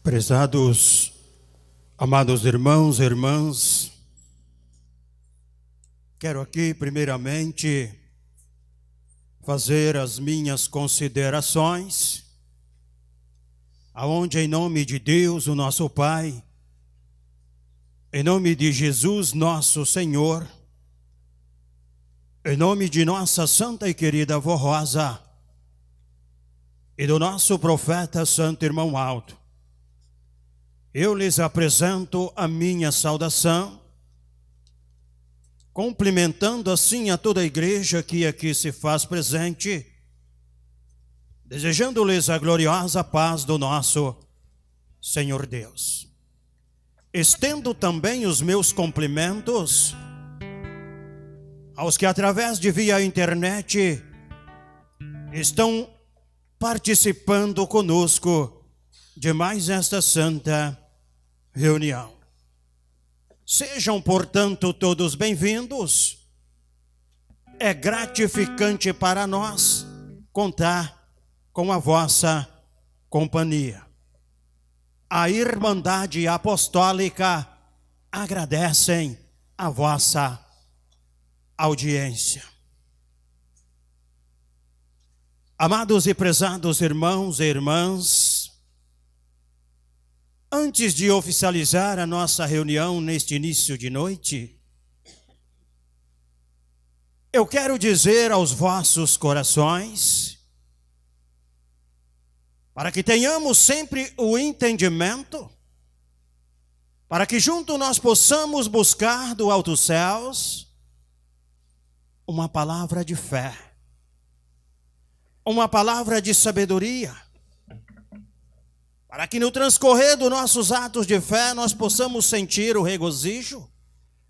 Prezados, amados irmãos e irmãs, quero aqui primeiramente fazer as minhas considerações, aonde em nome de Deus, o nosso Pai, em nome de Jesus, nosso Senhor, em nome de nossa santa e querida avó Rosa e do nosso profeta santo irmão Aldo, eu lhes apresento a minha saudação, cumprimentando assim a toda a igreja que aqui se faz presente, desejando-lhes a gloriosa paz do nosso Senhor Deus. Estendo também os meus cumprimentos aos que através de via internet estão participando conosco de mais esta santa reunião. Sejam, portanto, todos bem-vindos. É gratificante para nós contar com a vossa companhia. A Irmandade Apostólica agradecem a vossa audiência. Amados e prezados irmãos e irmãs, antes de oficializar a nossa reunião neste início de noite, eu quero dizer aos vossos corações, para que tenhamos sempre o entendimento, para que junto nós possamos buscar do alto céus uma palavra de fé, uma palavra de sabedoria, para que no transcorrer dos nossos atos de fé nós possamos sentir o regozijo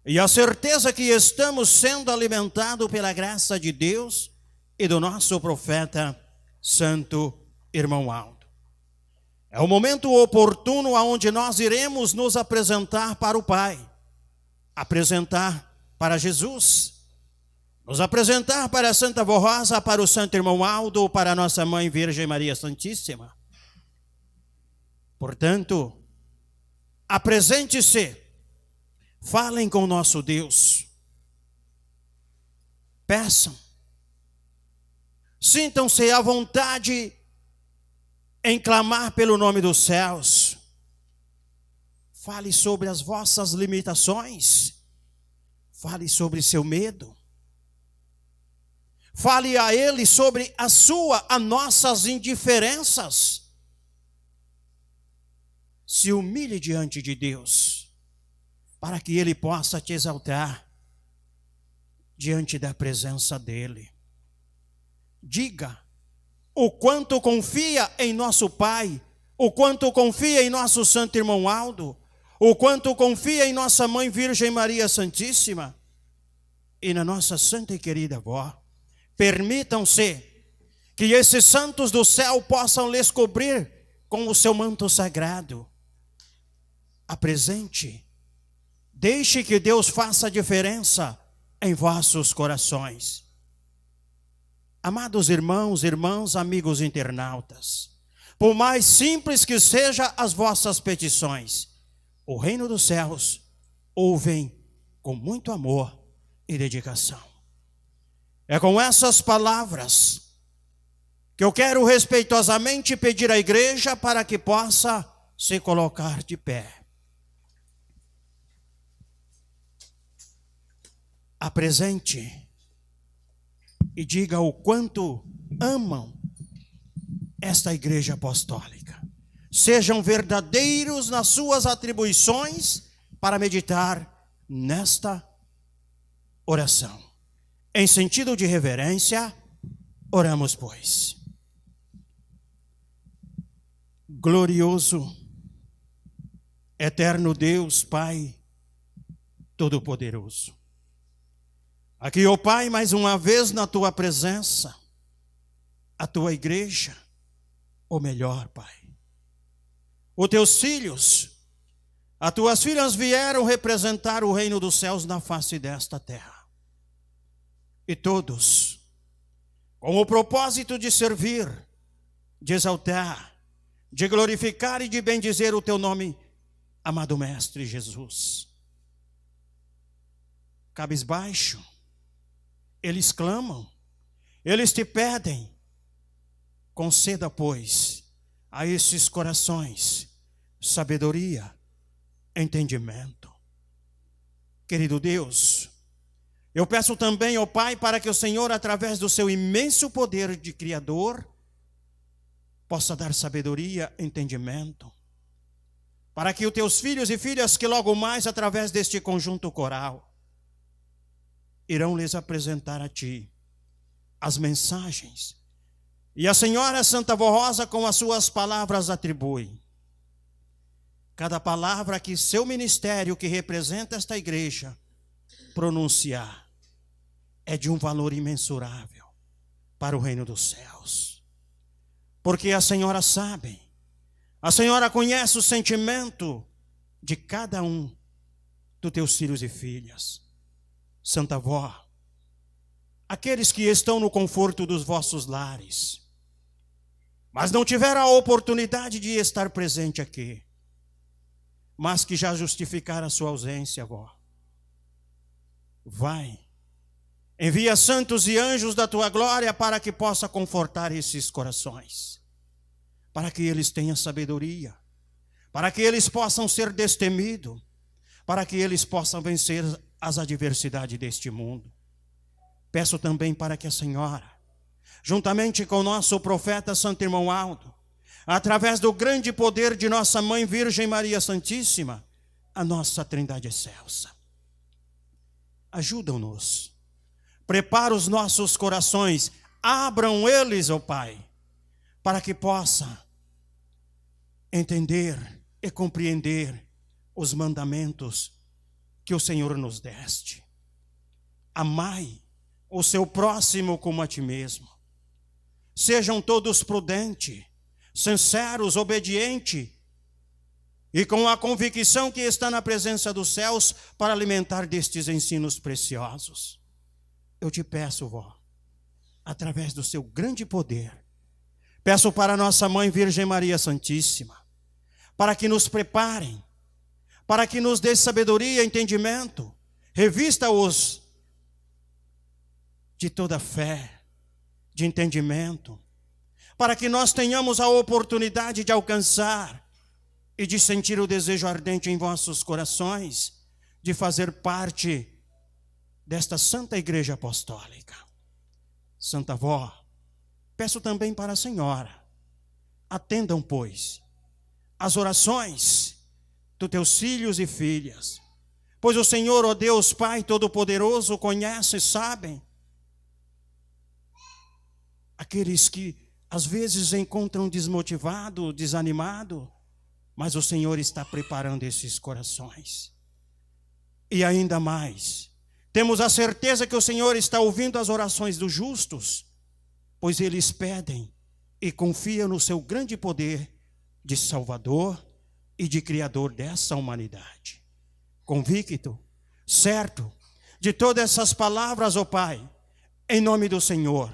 e a certeza que estamos sendo alimentados pela graça de Deus e do nosso profeta santo irmão Aldo. É o momento oportuno onde nós iremos nos apresentar para o Pai, apresentar para Jesus, nos apresentar para a Santa Avó Rosa, para o Santo Irmão Aldo, para a nossa Mãe Virgem Maria Santíssima. Portanto, apresente-se, falem com o nosso Deus, peçam, sintam-se à vontade em clamar pelo nome dos céus. Fale sobre as vossas limitações, fale sobre seu medo, fale a Ele sobre as nossas indiferenças. Se humilhe diante de Deus, para que Ele possa te exaltar diante da presença dEle. Diga o quanto confia em nosso Pai, o quanto confia em nosso Santo Irmão Aldo, o quanto confia em nossa Mãe Virgem Maria Santíssima e na nossa Santa e querida Avó. Permitam-se que esses santos do céu possam lhes cobrir com o seu manto sagrado. Apresente, deixe que Deus faça a diferença em vossos corações. Amados irmãos, irmãs, amigos internautas, por mais simples que sejam as vossas petições, o reino dos céus ouvem com muito amor e dedicação. É com essas palavras que eu quero respeitosamente pedir à igreja para que possa se colocar de pé. Apresente e diga o quanto amam esta igreja apostólica. Sejam verdadeiros nas suas atribuições para meditar nesta oração. Em sentido de reverência, oramos, pois. Glorioso, eterno Deus, Pai Todo-Poderoso. Aqui, ó Pai, mais uma vez na Tua presença, a Tua igreja, ou melhor, Pai, os Teus filhos, As tuas filhas vieram representar o reino dos céus na face desta terra. E todos, com o propósito de servir, de exaltar, de glorificar e de bendizer o teu nome, amado Mestre Jesus. Cabisbaixo, eles clamam, eles te pedem, conceda, pois, a esses corações sabedoria, entendimento. Querido Deus, eu peço também, ó Pai, para que o Senhor, através do seu imenso poder de Criador, possa dar sabedoria, entendimento, para que os teus filhos e filhas que logo mais, através deste conjunto coral, irão lhes apresentar a Ti as mensagens. E a Senhora Santa Vó Rosa, com as suas palavras, atribui. Cada palavra que seu ministério, que representa esta igreja, pronunciar, é de um valor imensurável para o reino dos céus. Porque a Senhora sabe, a Senhora conhece o sentimento de cada um dos teus filhos e filhas. Santa Vó, aqueles que estão no conforto dos vossos lares, mas não tiveram a oportunidade de estar presente aqui, mas que já justificaram a sua ausência, vó. Vai, envia santos e anjos da tua glória para que possa confortar esses corações, para que eles tenham sabedoria, para que eles possam ser destemidos, para que eles possam vencer as adversidades deste mundo. Peço também para que a Senhora, juntamente com o nosso profeta Santo Irmão Aldo, através do grande poder de nossa Mãe Virgem Maria Santíssima, a nossa Trindade excelsa, ajudam-nos, prepara os nossos corações, abram eles, ó Pai, para que possa entender e compreender os mandamentos que o Senhor nos deste. Amai o seu próximo como a ti mesmo. Sejam todos prudentes, sinceros, obedientes e com a convicção que está na presença dos céus para alimentar destes ensinos preciosos. Eu te peço, vó, através do seu grande poder, peço para nossa Mãe Virgem Maria Santíssima, para que nos preparem, para que nos dê sabedoria e entendimento, revista-os de toda fé, de entendimento, para que nós tenhamos a oportunidade de alcançar e de sentir o desejo ardente em vossos corações, de fazer parte desta Santa Igreja Apostólica. Santa Vó, peço também para a Senhora, atendam, pois, as orações dos teus filhos e filhas, pois o Senhor, ó Deus Pai Todo-Poderoso, conhece e sabe aqueles que às vezes encontram desmotivado, desanimado, mas o Senhor está preparando esses corações. E ainda mais, temos a certeza que o Senhor está ouvindo as orações dos justos, pois eles pedem e confiam no seu grande poder de Salvador e de Criador dessa humanidade. Convicto, certo, de todas essas palavras, ó Pai, em nome do Senhor,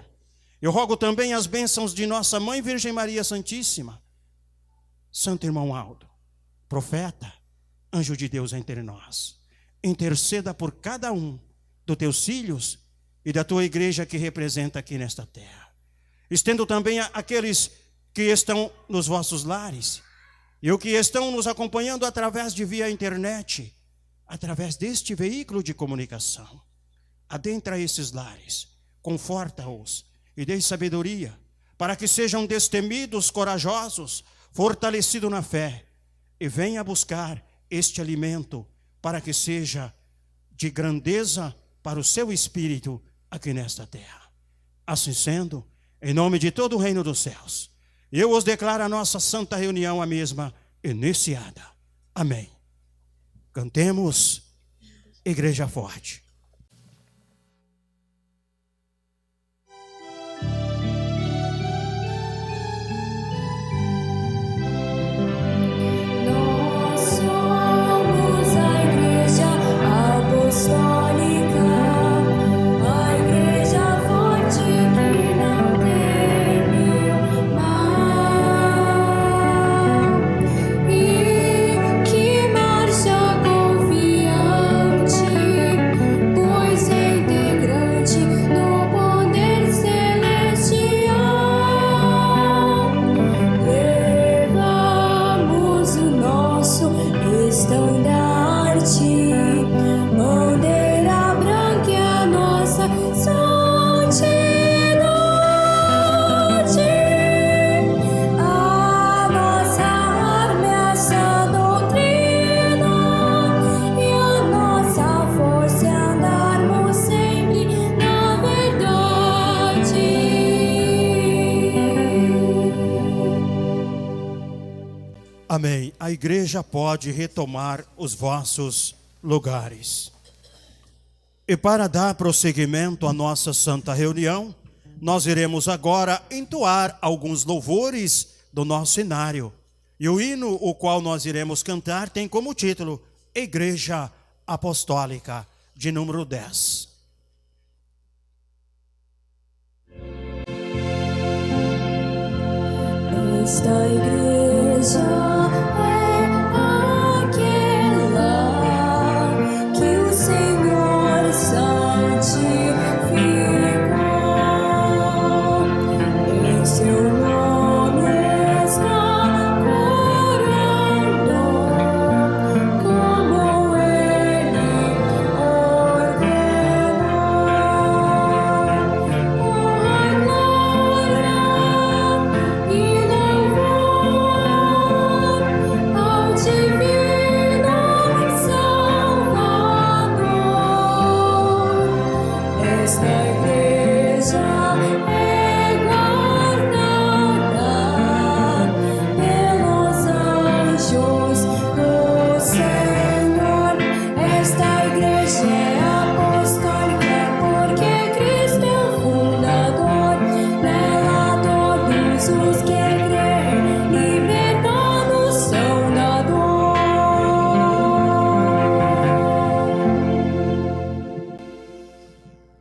eu rogo também as bênçãos de nossa Mãe Virgem Maria Santíssima, Santo Irmão Aldo, profeta, anjo de Deus entre nós, interceda por cada um dos teus filhos e da tua igreja que representa aqui nesta terra. Estendo também aqueles que estão nos vossos lares e os que estão nos acompanhando através de via internet, através deste veículo de comunicação. Adentra esses lares, conforta-os e dê sabedoria, para que sejam destemidos, corajosos, fortalecidos na fé, e venha buscar este alimento, para que seja de grandeza para o seu espírito aqui nesta terra. Assim sendo, em nome de todo o reino dos céus, eu os declaro a nossa santa reunião a mesma iniciada. Amém. Cantemos, Igreja Forte. Nós somos igreja pode retomar os vossos lugares. E para dar prosseguimento à nossa santa reunião, nós iremos agora entoar alguns louvores do nosso inário. E o hino o qual nós iremos cantar tem como título Igreja Apostólica, de número 10. Esta igreja é aquela que o Senhor santificou. Em seu nome está curando, como Ele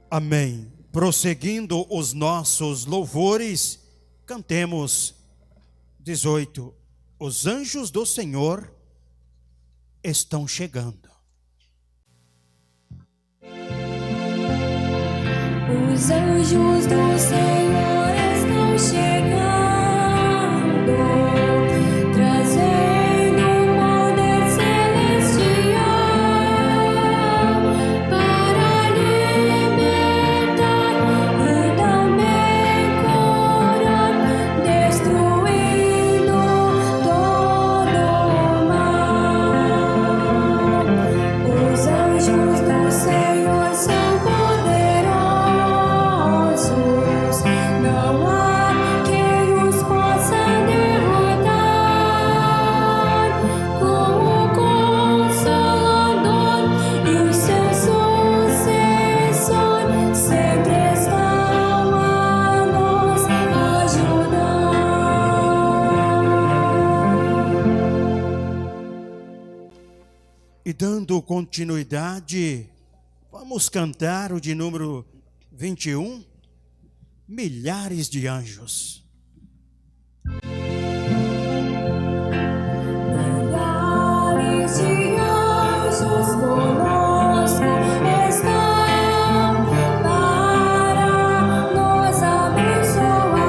Amém. Prosseguindo os nossos louvores, cantemos 18. Os anjos do Senhor estão chegando. Os anjos do Senhor estão chegando, trazendo poder celestial para libertar e também curar, destruindo todo o mal. Os anjos do Senhor são poderosos, não há quem os possa derrotar. Com o Consolador e o seu sucessor sempre estão a nos ajudar. E dando continuidade, vamos cantar o de número 21, Milhares de Anjos. Milhares de anjos conosco estão para nos abençoar,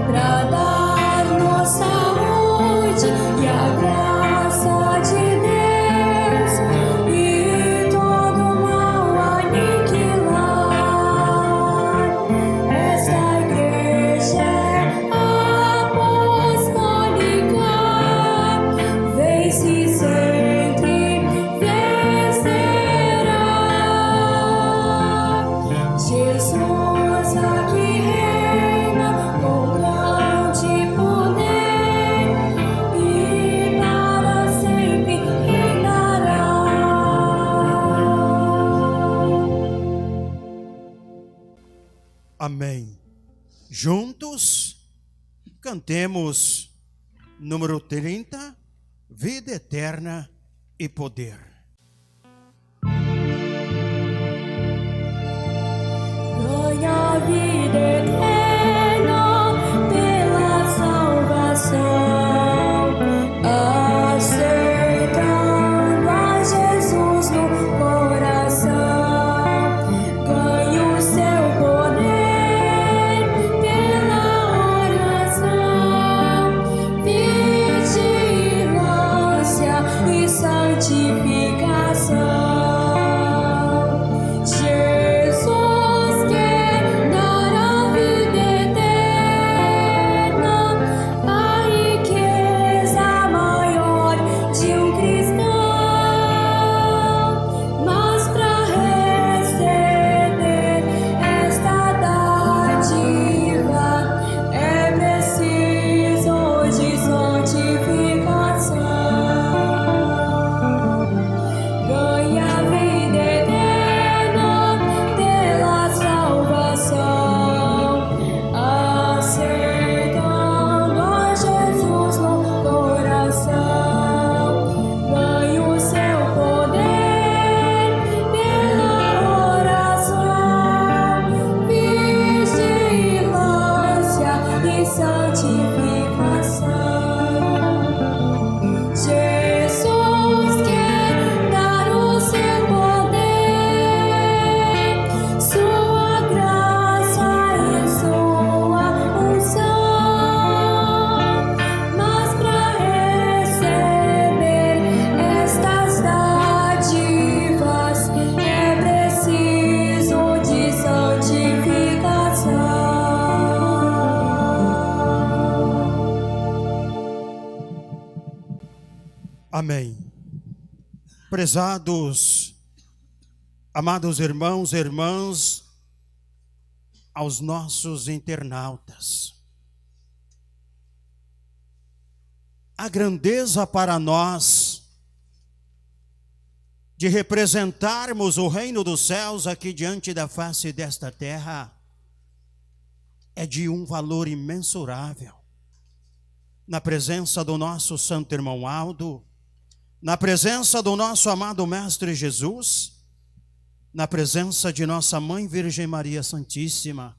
para dar-nos saúde e a graça de Deus e todo mal aniquilar. Esta igreja apostólica vence sempre, vencerá. Jesus aqui reina com grande poder e para sempre reinará. Amém. Juntos, cantemos número 30, Vida Eterna e Poder. Ganha vida eterna pela salvação, aceitando a Jesus no coração. Ganha o seu poder pela oração, vigilância e santificação. Jesus quer dar a vida Amém. Prezados, amados irmãos e irmãs, aos nossos internautas, a grandeza para nós de representarmos o reino dos céus aqui diante da face desta terra é de um valor imensurável. Na presença do nosso santo irmão Aldo, na presença do nosso amado Mestre Jesus, na presença de nossa Mãe Virgem Maria Santíssima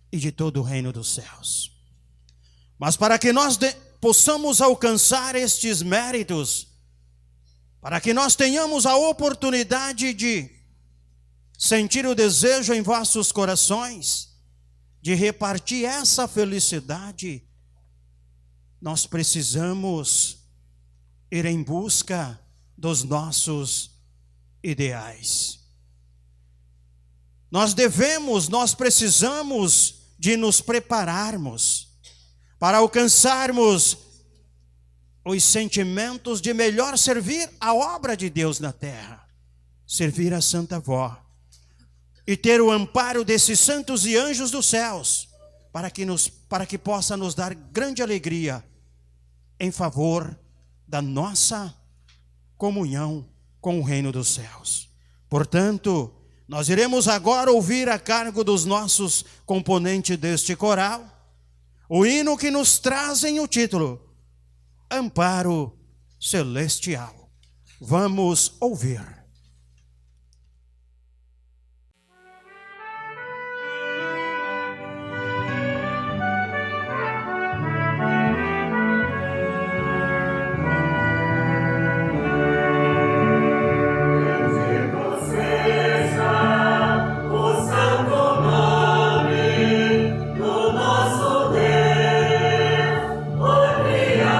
e de todo o reino dos céus. Mas para que nós possamos alcançar estes méritos, para que nós tenhamos a oportunidade de sentir o desejo em vossos corações, de repartir essa felicidade, nós precisamos ir em busca dos nossos ideais. Nós precisamos de nos prepararmos para alcançarmos os sentimentos de melhor servir a obra de Deus na terra, servir a Santa Avó e ter o amparo desses santos e anjos dos céus, para que possa nos dar grande alegria em favor da nossa comunhão com o reino dos céus. Portanto, nós iremos agora ouvir a cargo dos nossos componentes deste coral, o hino que nos trazem o título Amparo Celestial. Vamos ouvir.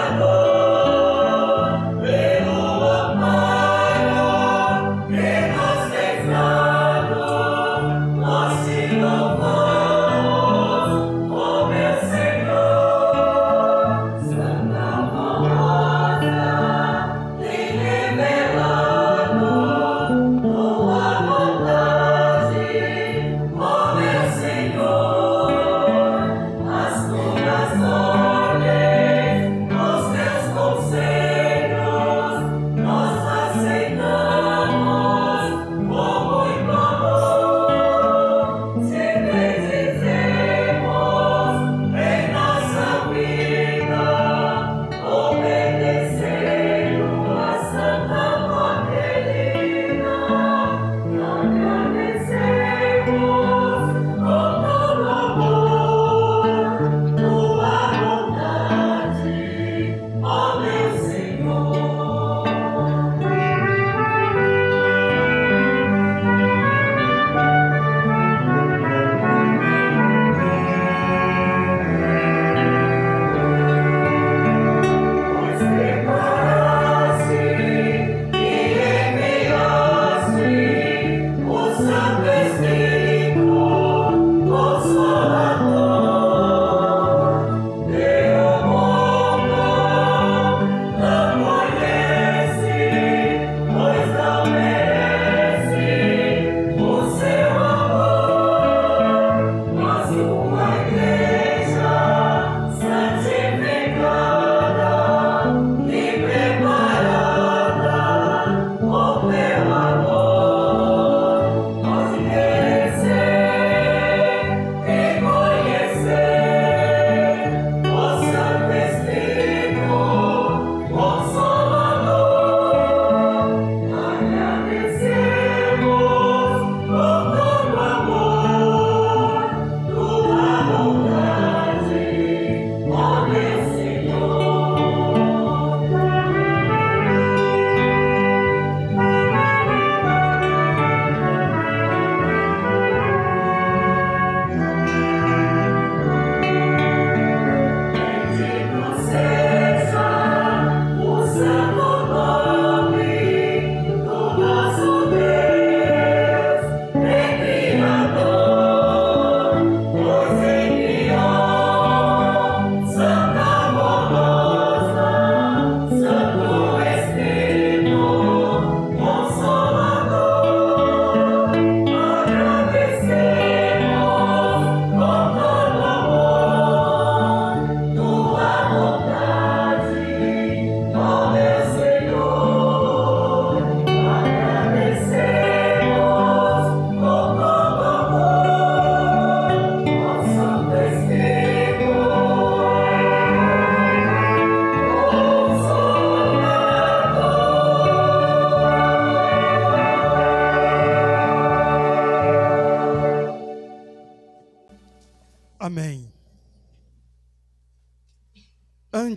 Criador, pelo amparo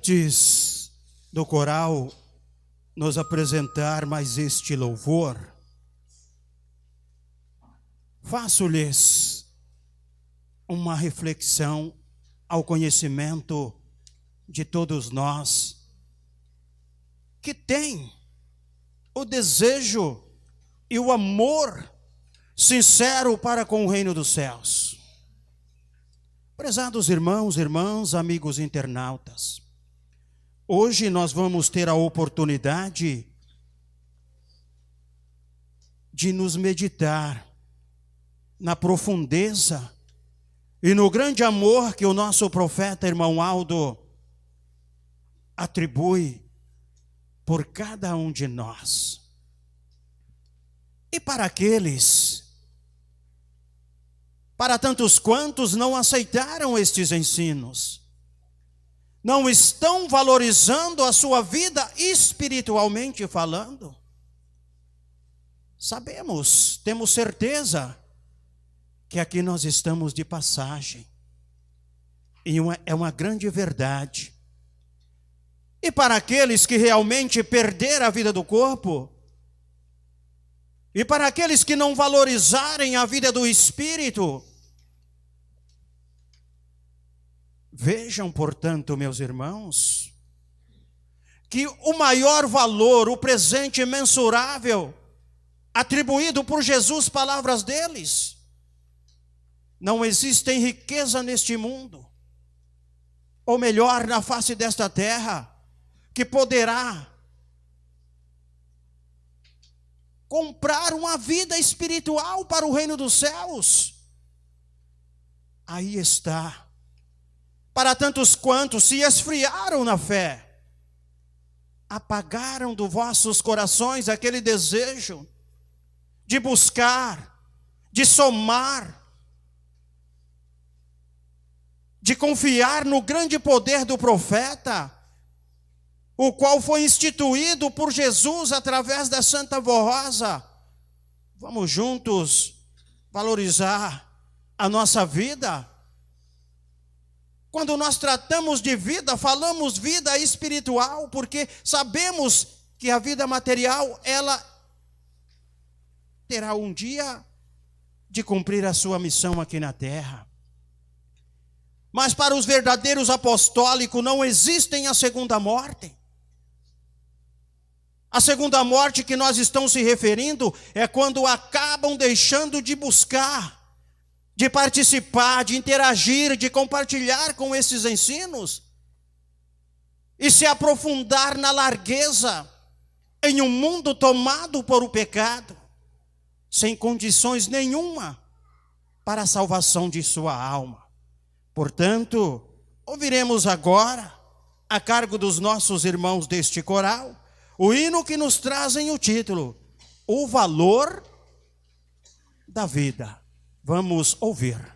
Antes do coral nos apresentar mais este louvor, faço-lhes uma reflexão ao conhecimento de todos nós que tem o desejo e o amor sincero para com o reino dos céus. Prezados irmãos, irmãs, amigos internautas, hoje nós vamos ter a oportunidade de nos meditar na profundeza e no grande amor que o nosso profeta, irmão Aldo, atribui por cada um de nós. E para tantos quantos não aceitaram estes ensinos, não estão valorizando a sua vida espiritualmente falando, sabemos, temos certeza que aqui nós estamos de passagem, e é uma grande verdade. E para aqueles que realmente perderam a vida do corpo, e para aqueles que não valorizarem a vida do espírito, vejam, portanto, meus irmãos, que o maior valor, o presente imensurável, atribuído por Jesus, palavras deles, não existe riqueza neste mundo, ou melhor, na face desta terra, que poderá comprar uma vida espiritual para o reino dos céus. Aí está. Para tantos quantos se esfriaram na fé, apagaram dos vossos corações aquele desejo de buscar, de somar, de confiar no grande poder do profeta, o qual foi instituído por Jesus através da Santa Voz. Vamos juntos valorizar a nossa vida. Quando nós tratamos de vida, falamos vida espiritual, porque sabemos que a vida material, ela terá um dia de cumprir a sua missão aqui na terra. Mas para os verdadeiros apostólicos não existem a segunda morte. A segunda morte que nós estamos se referindo é quando acabam deixando de buscar, de participar, de interagir, de compartilhar com esses ensinos e se aprofundar na largueza em um mundo tomado por o pecado, sem condições nenhuma para a salvação de sua alma. Portanto, ouviremos agora, a cargo dos nossos irmãos deste coral, o hino que nos trazem o título, O Valor da Vida. Vamos ouvir.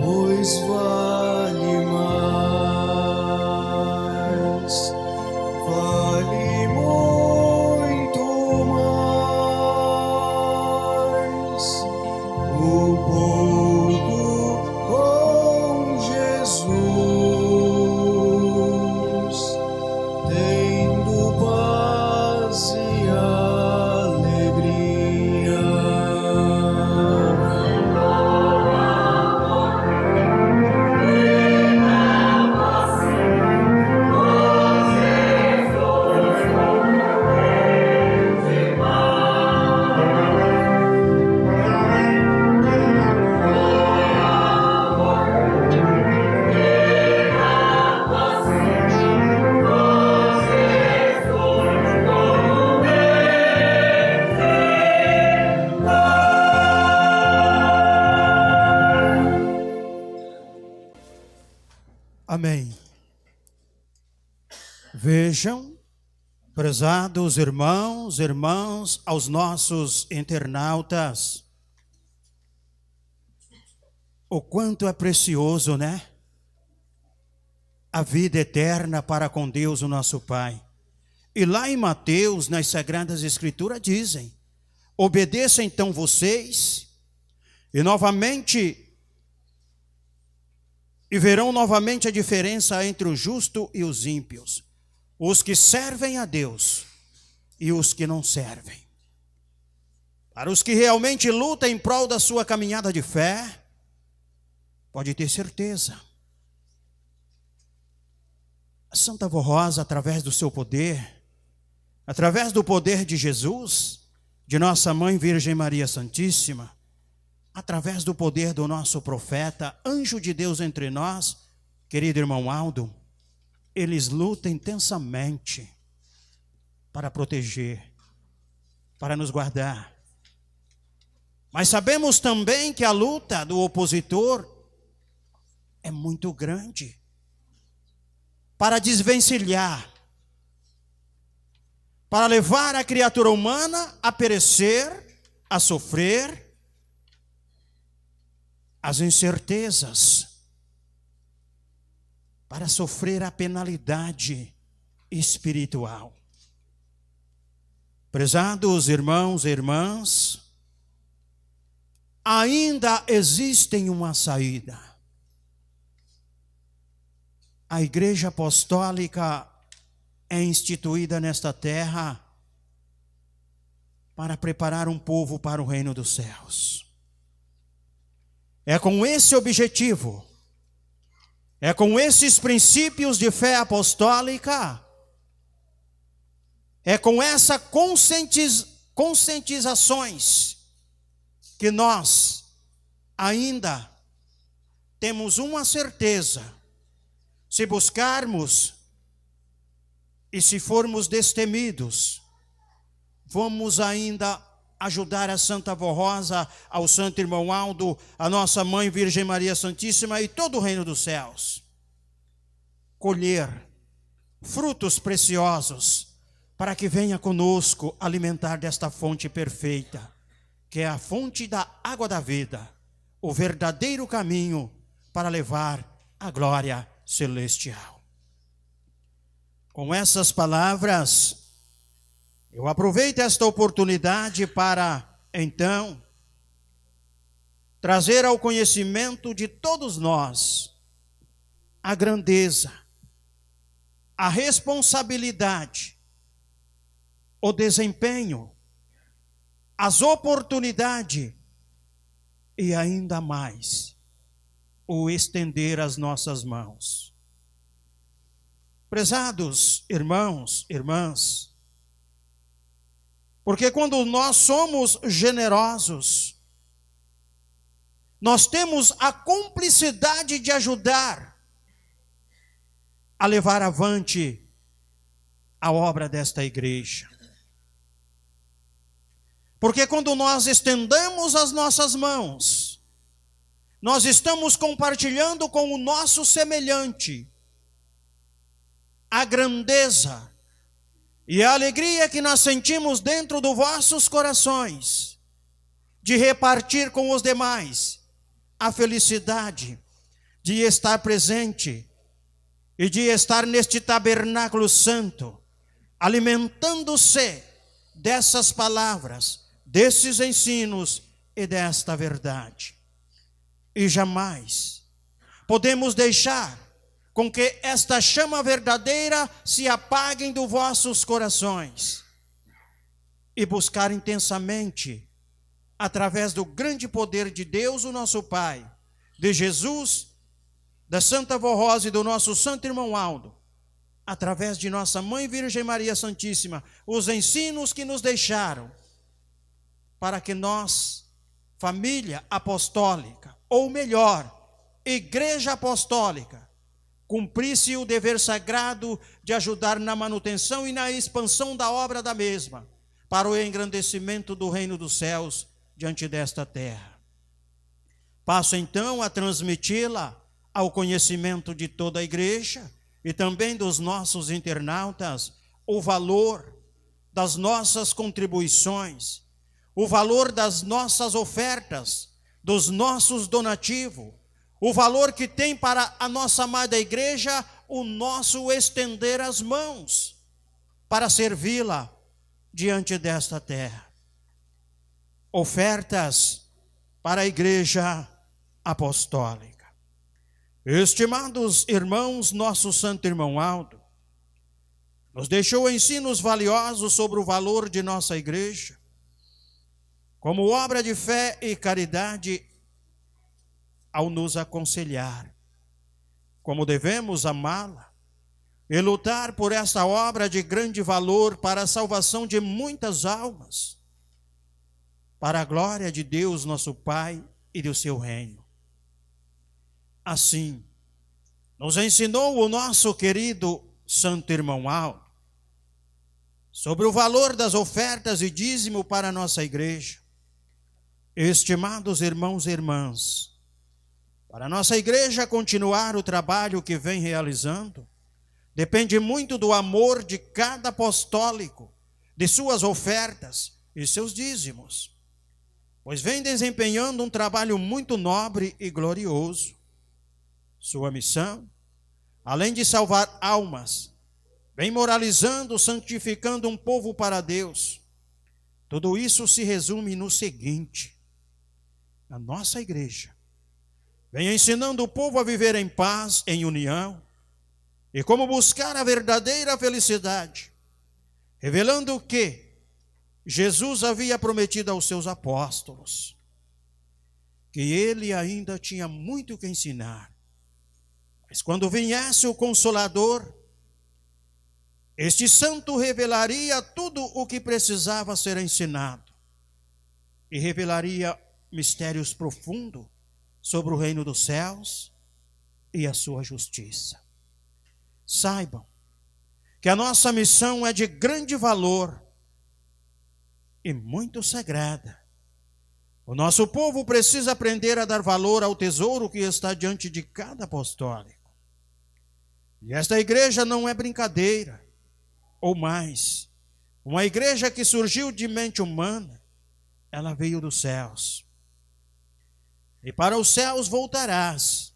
pois vale mais, vale muito mais o pouco com Jesus, tendo paz e alegria. Amém. Vejam, prezados irmãos, irmãs, aos nossos internautas, o quanto é precioso, né? A vida eterna para com Deus, o nosso Pai. E lá em Mateus, nas Sagradas Escrituras, dizem: obedeçam então vocês, e verão novamente a diferença entre o justo e os ímpios, os que servem a Deus e os que não servem. Para os que realmente lutam em prol da sua caminhada de fé, pode ter certeza, a Santa Vó Rosa, através do seu poder, através do poder de Jesus, de nossa Mãe Virgem Maria Santíssima, através do poder do nosso profeta, anjo de Deus entre nós, querido irmão Aldo, eles lutam intensamente para proteger, para nos guardar. Mas sabemos também que a luta do opositor é muito grande para desvencilhar, para levar a criatura humana a perecer, a sofrer as incertezas, para sofrer a penalidade espiritual. Prezados irmãos e irmãs, ainda existe uma saída. A Igreja Apostólica é instituída nesta terra para preparar um povo para o reino dos céus. É com esse objetivo, é com esses princípios de fé apostólica, é com essas conscientizações que nós ainda temos uma certeza: se buscarmos e se formos destemidos, vamos ainda ajudar a Santa Vó Rosa, ao Santo Irmão Aldo, a nossa Mãe Virgem Maria Santíssima e todo o reino dos céus. Colher frutos preciosos para que venha conosco alimentar desta fonte perfeita, que é a fonte da água da vida, o verdadeiro caminho para levar a glória celestial. Com essas palavras, eu aproveito esta oportunidade para, então, trazer ao conhecimento de todos nós a grandeza, a responsabilidade, o desempenho, as oportunidades e ainda mais, o estender as nossas mãos. Prezados irmãos, irmãs, porque quando nós somos generosos, nós temos a cumplicidade de ajudar a levar avante a obra desta igreja. Porque quando nós estendemos as nossas mãos, nós estamos compartilhando com o nosso semelhante a grandeza e a alegria que nós sentimos dentro dos vossos corações, de repartir com os demais a felicidade de estar presente e de estar neste tabernáculo santo, alimentando-se dessas palavras, desses ensinos e desta verdade. E jamais podemos deixar com que esta chama verdadeira se apague dos vossos corações e buscar intensamente, através do grande poder de Deus, o nosso Pai, de Jesus, da Santa Vó Rosa e do nosso Santo Irmão Aldo, através de nossa Mãe Virgem Maria Santíssima, os ensinos que nos deixaram, para que nós, família apostólica, ou melhor, igreja apostólica, cumprisse o dever sagrado de ajudar na manutenção e na expansão da obra da mesma, para o engrandecimento do reino dos céus diante desta terra. Passo então a transmiti-la ao conhecimento de toda a igreja e também dos nossos internautas, o valor das nossas contribuições, o valor das nossas ofertas, dos nossos donativos, o valor que tem para a nossa amada igreja o nosso estender as mãos para servi-la diante desta terra. Ofertas para a igreja apostólica. Estimados irmãos, nosso Santo Irmão Aldo nos deixou ensinos valiosos sobre o valor de nossa igreja, como obra de fé e caridade, ao nos aconselhar como devemos amá-la e lutar por esta obra de grande valor para a salvação de muitas almas, para a glória de Deus, nosso Pai, e do seu reino. Assim, nos ensinou o nosso querido Santo Irmão Aldo sobre o valor das ofertas e dízimo para a nossa igreja. Estimados irmãos e irmãs, para a nossa igreja continuar o trabalho que vem realizando, depende muito do amor de cada apostólico, de suas ofertas e seus dízimos, pois vem desempenhando um trabalho muito nobre e glorioso. Sua missão, além de salvar almas, vem moralizando, santificando um povo para Deus. Tudo isso se resume no seguinte: a nossa igreja vem ensinando o povo a viver em paz, em união, e como buscar a verdadeira felicidade, revelando o que Jesus havia prometido aos seus apóstolos, que ele ainda tinha muito que ensinar. Mas quando viesse o Consolador, este santo revelaria tudo o que precisava ser ensinado e revelaria mistérios profundos sobre o reino dos céus e a sua justiça. Saibam que a nossa missão é de grande valor e muito sagrada. O nosso povo precisa aprender a dar valor ao tesouro que está diante de cada apostólico. E esta igreja não é brincadeira, ou mais, uma igreja que surgiu de mente humana, ela veio dos céus. E para os céus voltarás,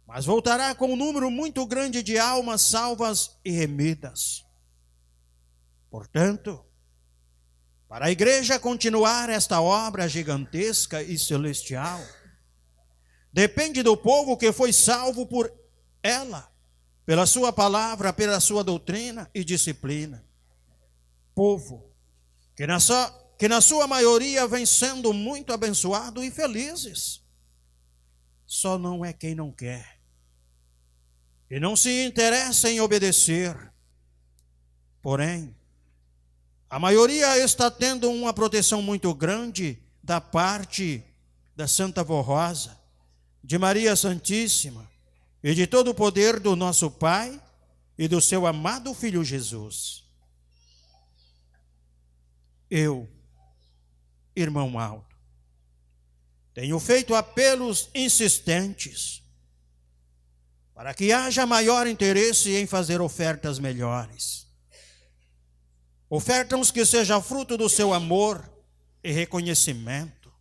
mas voltará com um número muito grande de almas salvas e remidas. Portanto, para a igreja continuar esta obra gigantesca e celestial, depende do povo que foi salvo por ela, pela sua palavra, pela sua doutrina e disciplina. Povo que na sua maioria vem sendo muito abençoado e felizes. Só não é quem não quer e não se interessa em obedecer. Porém, a maioria está tendo uma proteção muito grande da parte da Santa Vó Rosa, de Maria Santíssima e de todo o poder do nosso Pai e do seu amado Filho Jesus. Eu, irmão Aldo, tenho feito apelos insistentes para que haja maior interesse em fazer ofertas melhores. Ofertas que sejam fruto do seu amor e reconhecimento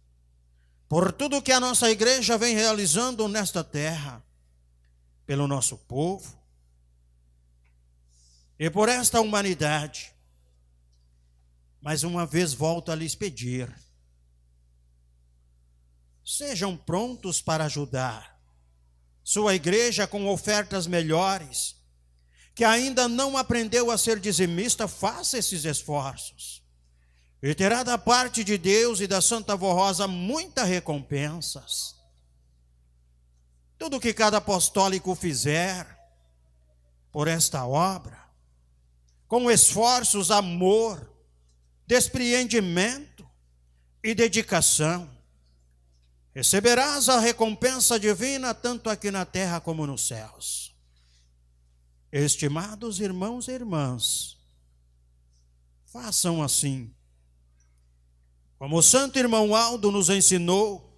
por tudo que a nossa igreja vem realizando nesta terra, pelo nosso povo e por esta humanidade. Mais uma vez volto a lhes pedir: sejam prontos para ajudar sua igreja com ofertas melhores. Que ainda não aprendeu a ser dizimista, faça esses esforços. E terá da parte de Deus e da Santa Vó Rosa muitas recompensas. Tudo que cada apostólico fizer por esta obra, com esforços, amor, despreendimento e dedicação, receberás a recompensa divina tanto aqui na terra como nos céus. Estimados irmãos e irmãs, façam assim, como o santo irmão Aldo nos ensinou,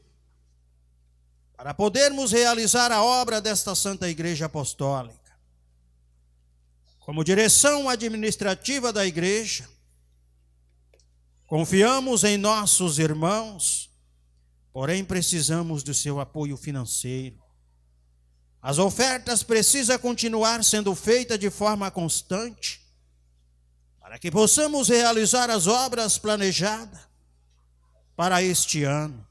para podermos realizar a obra desta Santa Igreja Apostólica. Como direção administrativa da igreja, confiamos em nossos irmãos, porém precisamos do seu apoio financeiro. As ofertas precisam continuar sendo feitas de forma constante, para que possamos realizar as obras planejadas para este ano.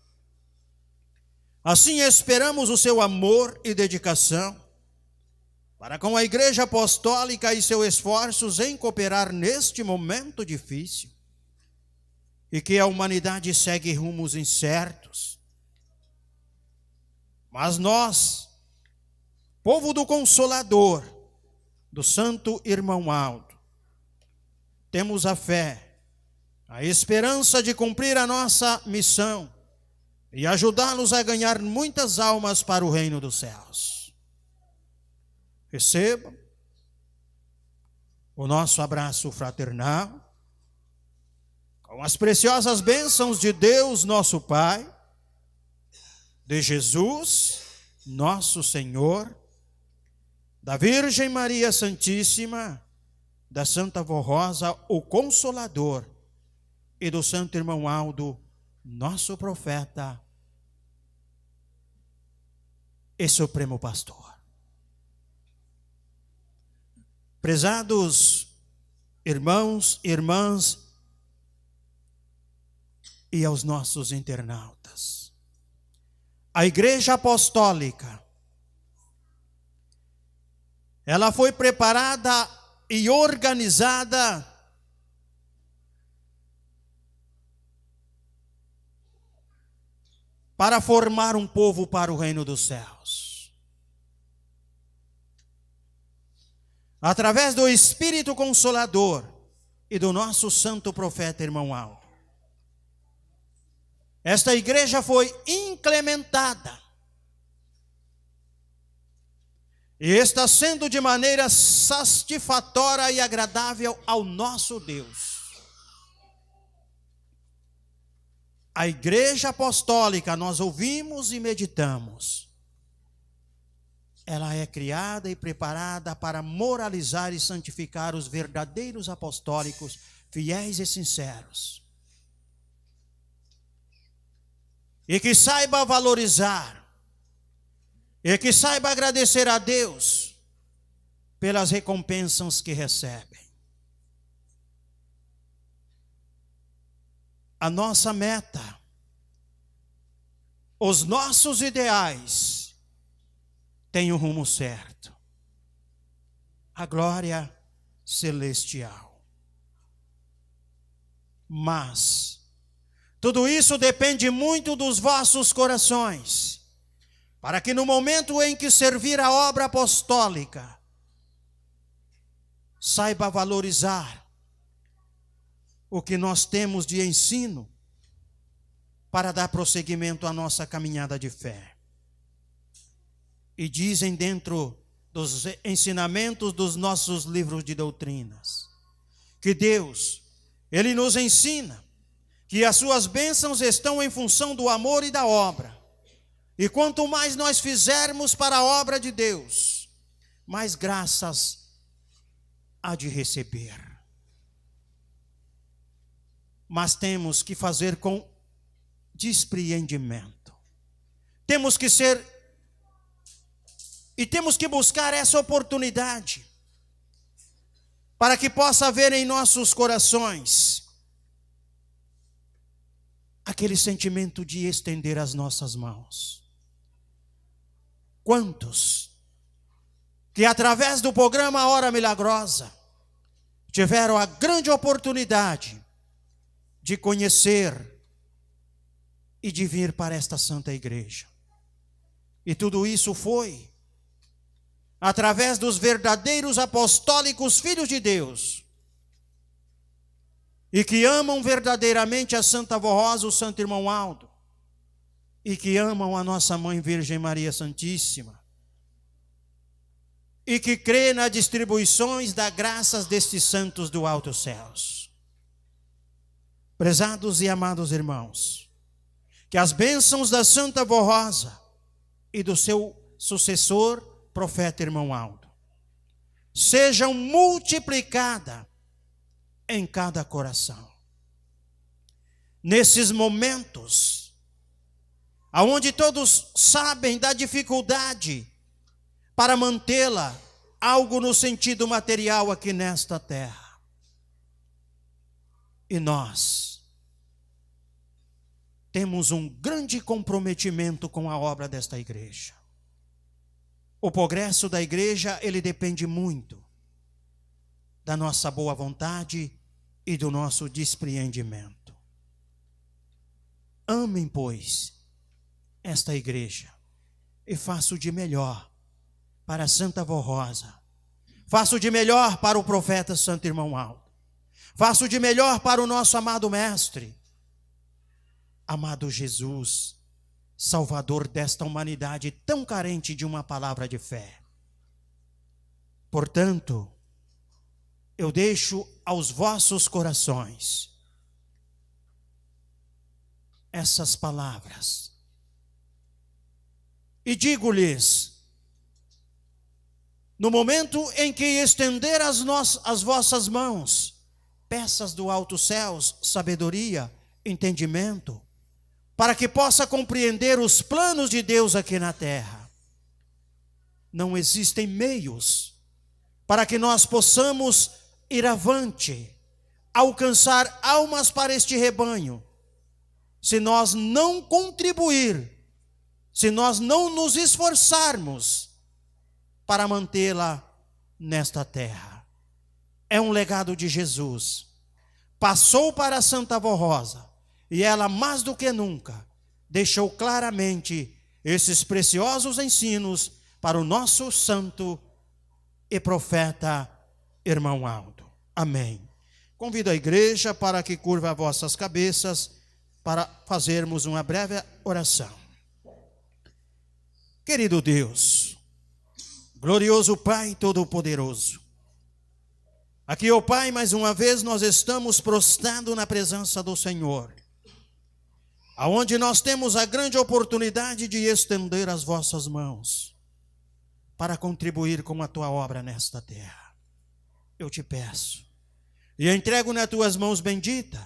Assim esperamos o seu amor e dedicação, para com a Igreja Apostólica e seus esforços em cooperar neste momento difícil, e que a humanidade segue rumos incertos. Mas nós, povo do Consolador, do Santo Irmão Aldo, temos a fé, a esperança de cumprir a nossa missão e ajudá-los a ganhar muitas almas para o reino dos céus. Recebam o nosso abraço fraternal, com as preciosas bênçãos de Deus, nosso Pai, de Jesus, nosso Senhor, da Virgem Maria Santíssima, da Santa Vó Rosa, o Consolador, e do Santo Irmão Aldo, nosso profeta e Supremo Pastor. Prezados irmãos e irmãs, e aos nossos internautas, a Igreja Apostólica, ela foi preparada e organizada para formar um povo para o reino dos céus. Através do Espírito Consolador e do nosso santo profeta irmão Aldo, esta igreja foi implementada e está sendo de maneira satisfatória e agradável ao nosso Deus. A Igreja Apostólica, nós ouvimos e meditamos, ela é criada e preparada para moralizar e santificar os verdadeiros apostólicos, fiéis e sinceros. E que saiba valorizar, e que saiba agradecer a Deus pelas recompensas que recebem. A nossa meta, os nossos ideais têm o rumo certo. A glória celestial. Mas tudo isso depende muito dos vossos corações, para que no momento em que servir a obra apostólica, saiba valorizar o que nós temos de ensino para dar prosseguimento à nossa caminhada de fé. E dizem dentro dos ensinamentos dos nossos livros de doutrinas, que Deus, Ele nos ensina que as suas bênçãos estão em função do amor e da obra. E quanto mais nós fizermos para a obra de Deus, mais graças há de receber. Mas temos que fazer com despreendimento. Temos que ser E temos que buscar essa oportunidade para que possa haver em nossos corações aquele sentimento de estender as nossas mãos. Quantos que através do programa Hora Milagrosa tiveram a grande oportunidade de conhecer e de vir para esta santa igreja. E tudo isso foi através dos verdadeiros apostólicos filhos de Deus, e que amam verdadeiramente a Santa Avó Rosa, o Santo Irmão Aldo, e que amam a nossa Mãe Virgem Maria Santíssima, e que crê nas distribuições das graças destes santos do alto céus. Prezados e amados irmãos, que as bênçãos da Santa Avó Rosa e do seu sucessor, profeta Irmão Aldo, sejam multiplicadas em cada coração. Nesses momentos, aonde todos sabem da dificuldade para mantê-la algo no sentido material aqui nesta terra. E nós temos um grande comprometimento com a obra desta igreja. O progresso da igreja, ele depende muito da nossa boa vontade e do nosso despreendimento. Amem, pois, esta igreja e façam de melhor para a Santa Avó Rosa. Façam de melhor para o profeta Santo Irmão Aldo. Façam de melhor para o nosso amado Mestre, amado Jesus, Salvador desta humanidade tão carente de uma palavra de fé. Portanto, eu deixo aos vossos corações essas palavras e digo-lhes: no momento em que estender as vossas mãos, peças do alto céus, sabedoria, entendimento, para que possa compreender os planos de Deus aqui na terra. Não existem meios para que nós possamos ir avante, alcançar almas para este rebanho, se nós não contribuir, se nós não nos esforçarmos para mantê-la nesta terra. É um legado de Jesus. Passou para a Santa Avó Rosa, e ela, mais do que nunca, deixou claramente esses preciosos ensinos para o nosso santo e profeta Irmão Aldo. Amém. Convido a igreja para que curva vossas cabeças para fazermos uma breve oração. Querido Deus, glorioso Pai Todo-Poderoso, aqui, ó Pai, mais uma vez nós estamos prostrados na presença do Senhor, aonde nós temos a grande oportunidade de estender as vossas mãos para contribuir com a tua obra nesta terra. Eu te peço e entrego nas tuas mãos benditas,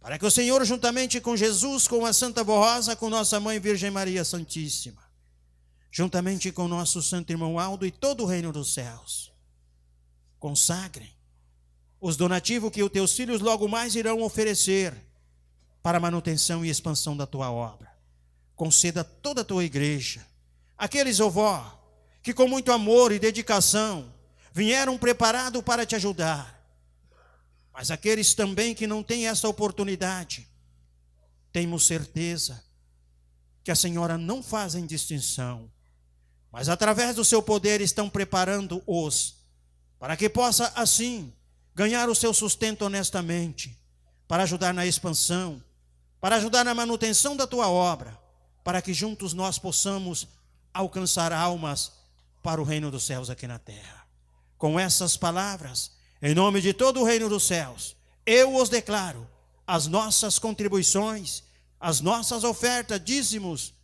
para que o Senhor, juntamente com Jesus, com a Santa Avó Rosa, com nossa Mãe Virgem Maria Santíssima, juntamente com nosso Santo Irmão Aldo e todo o reino dos céus, consagrem os donativos que os teus filhos logo mais irão oferecer para a manutenção e expansão da tua obra. Conceda toda a tua igreja, aqueles, ó vó, que com muito amor e dedicação vieram preparados para te ajudar, mas aqueles também que não têm essa oportunidade, temos certeza que a Senhora não faz distinção, mas através do seu poder estão preparando-os para que possa assim ganhar o seu sustento honestamente, para ajudar na expansão, para ajudar na manutenção da tua obra, para que juntos nós possamos alcançar almas para o reino dos céus aqui na terra. Com essas palavras, em nome de todo o reino dos céus, eu os declaro as nossas contribuições, as nossas ofertas, dízimos,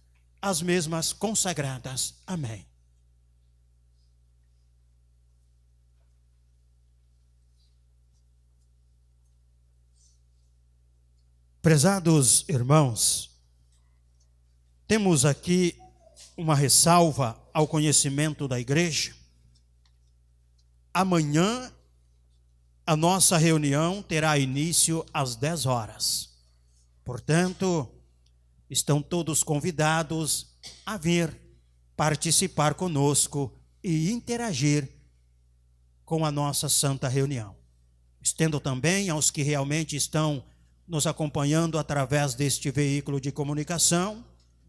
as mesmas consagradas. Amém. Prezados irmãos, temos aqui uma ressalva ao conhecimento da igreja. Amanhã a nossa reunião terá início às 10 horas. Portanto, estão todos convidados a vir participar conosco e interagir com a nossa santa reunião. Estendo também aos que realmente estão nos acompanhando através deste veículo de comunicação,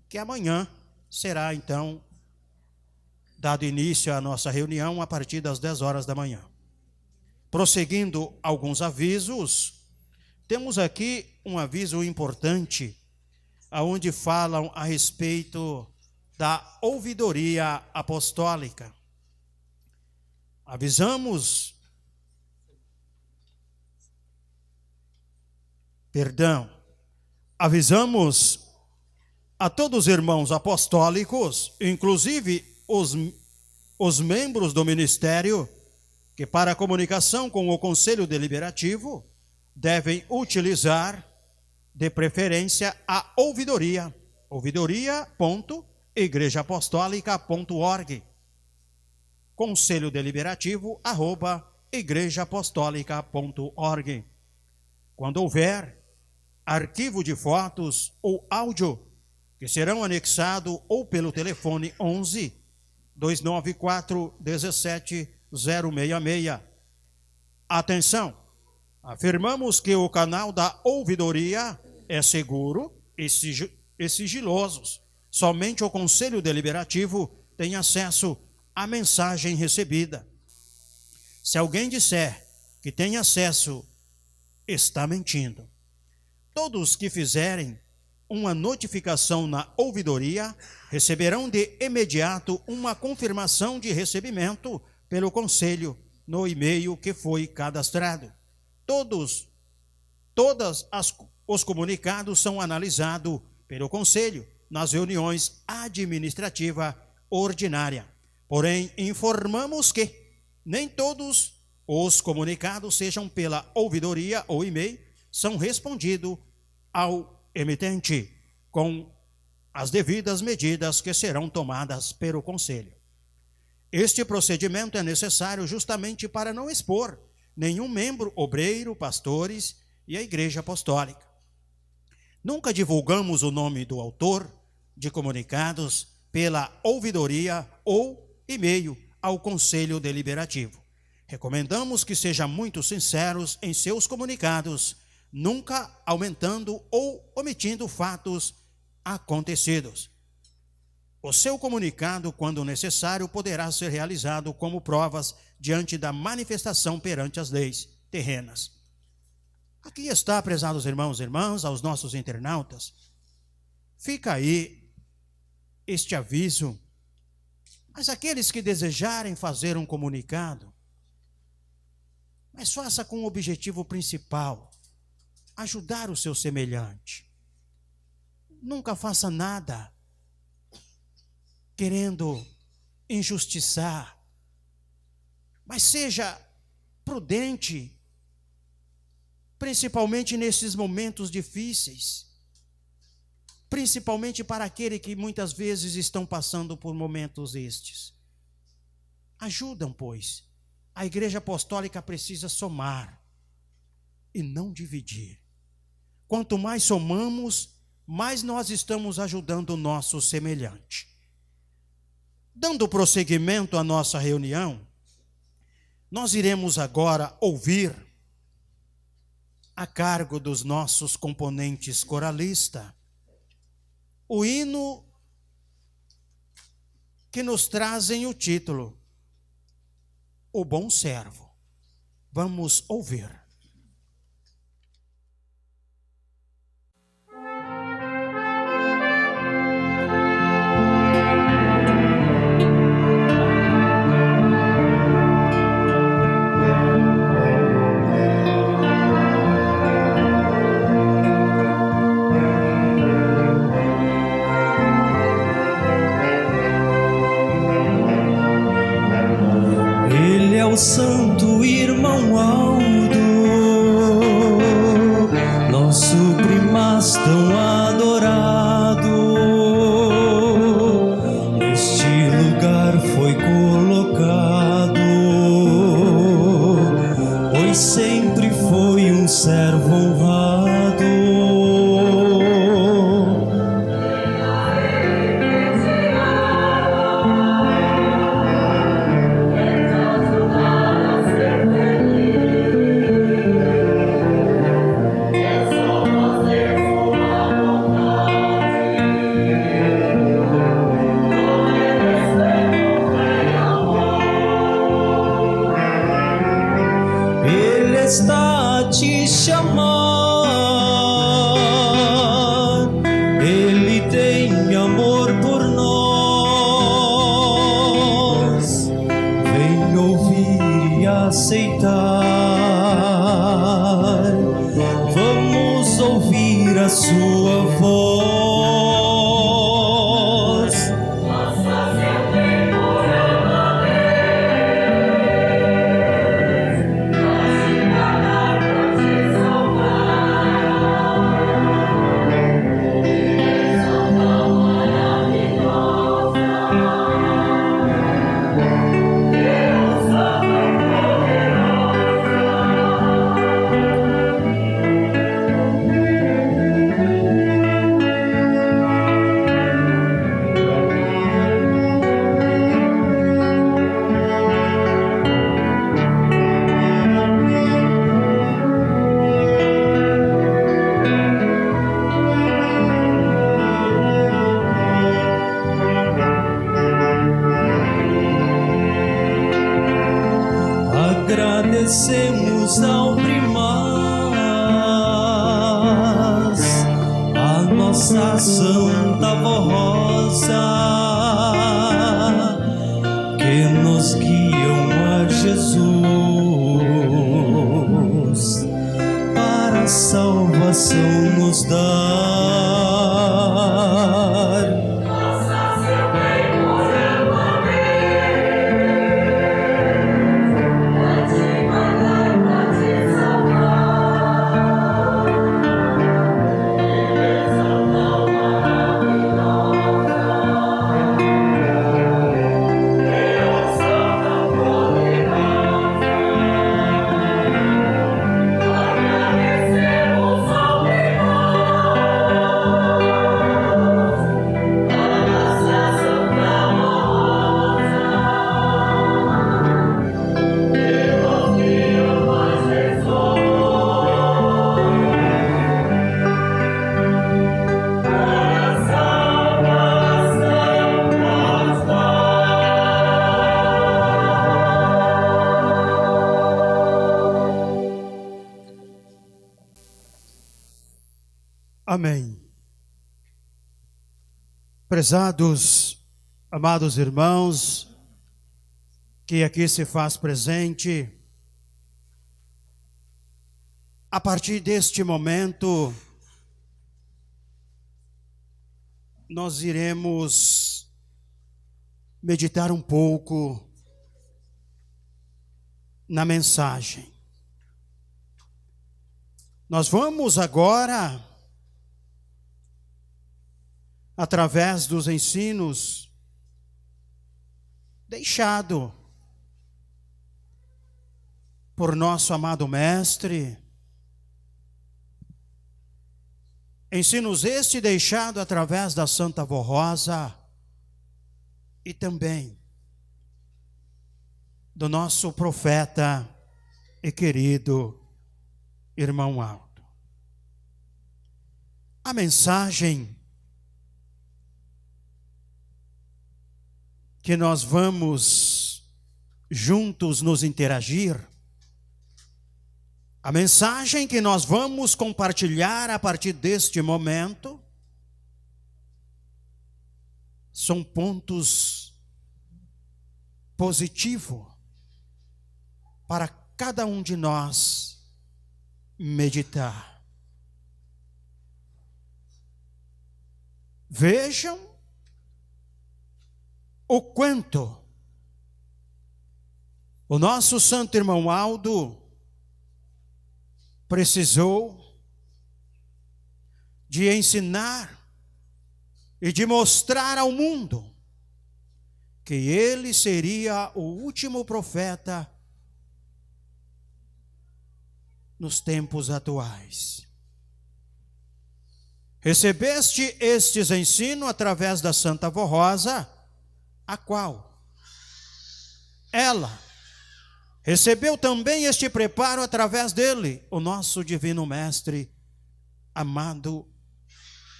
que amanhã será então dado início à nossa reunião a partir das 10 horas da manhã. Prosseguindo alguns avisos, temos aqui um aviso importante, onde falam a respeito da ouvidoria apostólica. Avisamos a todos os irmãos apostólicos, inclusive os membros do ministério, que para a comunicação com o Conselho Deliberativo devem utilizar, de preferência, a ouvidoria, ouvidoria.igrejaapostólica.org, Conselho Deliberativo, @igrejaapostólica.org. Quando houver arquivo de fotos ou áudio, que serão anexados ou pelo telefone 11 294 17 066. Atenção! Afirmamos que o canal da ouvidoria é seguro e sigiloso. Somente o Conselho Deliberativo tem acesso à mensagem recebida. Se alguém disser que tem acesso, está mentindo. Todos que fizerem uma notificação na ouvidoria receberão de imediato uma confirmação de recebimento pelo Conselho no e-mail que foi cadastrado. Todos os comunicados são analisados pelo Conselho nas reuniões administrativas ordinárias. Porém, informamos que nem todos os comunicados, sejam pela ouvidoria ou e-mail, são respondidos ao emitente com as devidas medidas que serão tomadas pelo Conselho. Este procedimento é necessário justamente para não expor nenhum membro, obreiro, pastores e a Igreja Apostólica. Nunca divulgamos o nome do autor de comunicados pela ouvidoria ou e-mail ao Conselho Deliberativo. Recomendamos que sejam muito sinceros em seus comunicados, nunca aumentando ou omitindo fatos acontecidos. O seu comunicado, quando necessário, poderá ser realizado como provas diante da manifestação perante as leis terrenas. Aqui está, prezados irmãos e irmãs, aos nossos internautas, fica aí este aviso, mas aqueles que desejarem fazer um comunicado, mas faça com o objetivo principal, ajudar o seu semelhante. Nunca faça nada querendo injustiçar, mas seja prudente, principalmente nesses momentos difíceis, principalmente para aqueles que muitas vezes estão passando por momentos estes. Ajudam, pois. A Igreja Apostólica precisa somar e não dividir. Quanto mais somamos, mais nós estamos ajudando o nosso semelhante. Dando prosseguimento à nossa reunião, nós iremos agora ouvir, a cargo dos nossos componentes coralistas, o hino que nos trazem o título, O Bom Servo. Vamos ouvir. O santo irmão Aldo, nosso primaz tão adorado, sempre foi um servo honrado. Ele está a te chamar, Ele tem amor por nós. Vem ouvir e aceitar. Vamos ouvir a sua voz. Agradecemos ao primaz, a nossa Santa Avó Rosa, que nos guiam a Jesus, para a salvação nos dar. Amém. Prezados, amados irmãos, que aqui se faz presente, a partir deste momento, nós iremos meditar um pouco na mensagem. Nós vamos agora, através dos ensinos deixado por nosso amado Mestre, ensinos este deixado através da Santa Avó Rosa e também do nosso profeta e querido irmão Aldo. A mensagem que nós vamos juntos nos interagir, a mensagem que nós vamos compartilhar a partir deste momento, são pontos positivos para cada um de nós meditar. Vejam o quanto o nosso santo irmão Aldo precisou de ensinar e de mostrar ao mundo que ele seria o último profeta nos tempos atuais. Recebeste estes ensinos através da Santa Avó Rosa, a qual ela recebeu também este preparo através dele, o nosso divino mestre, amado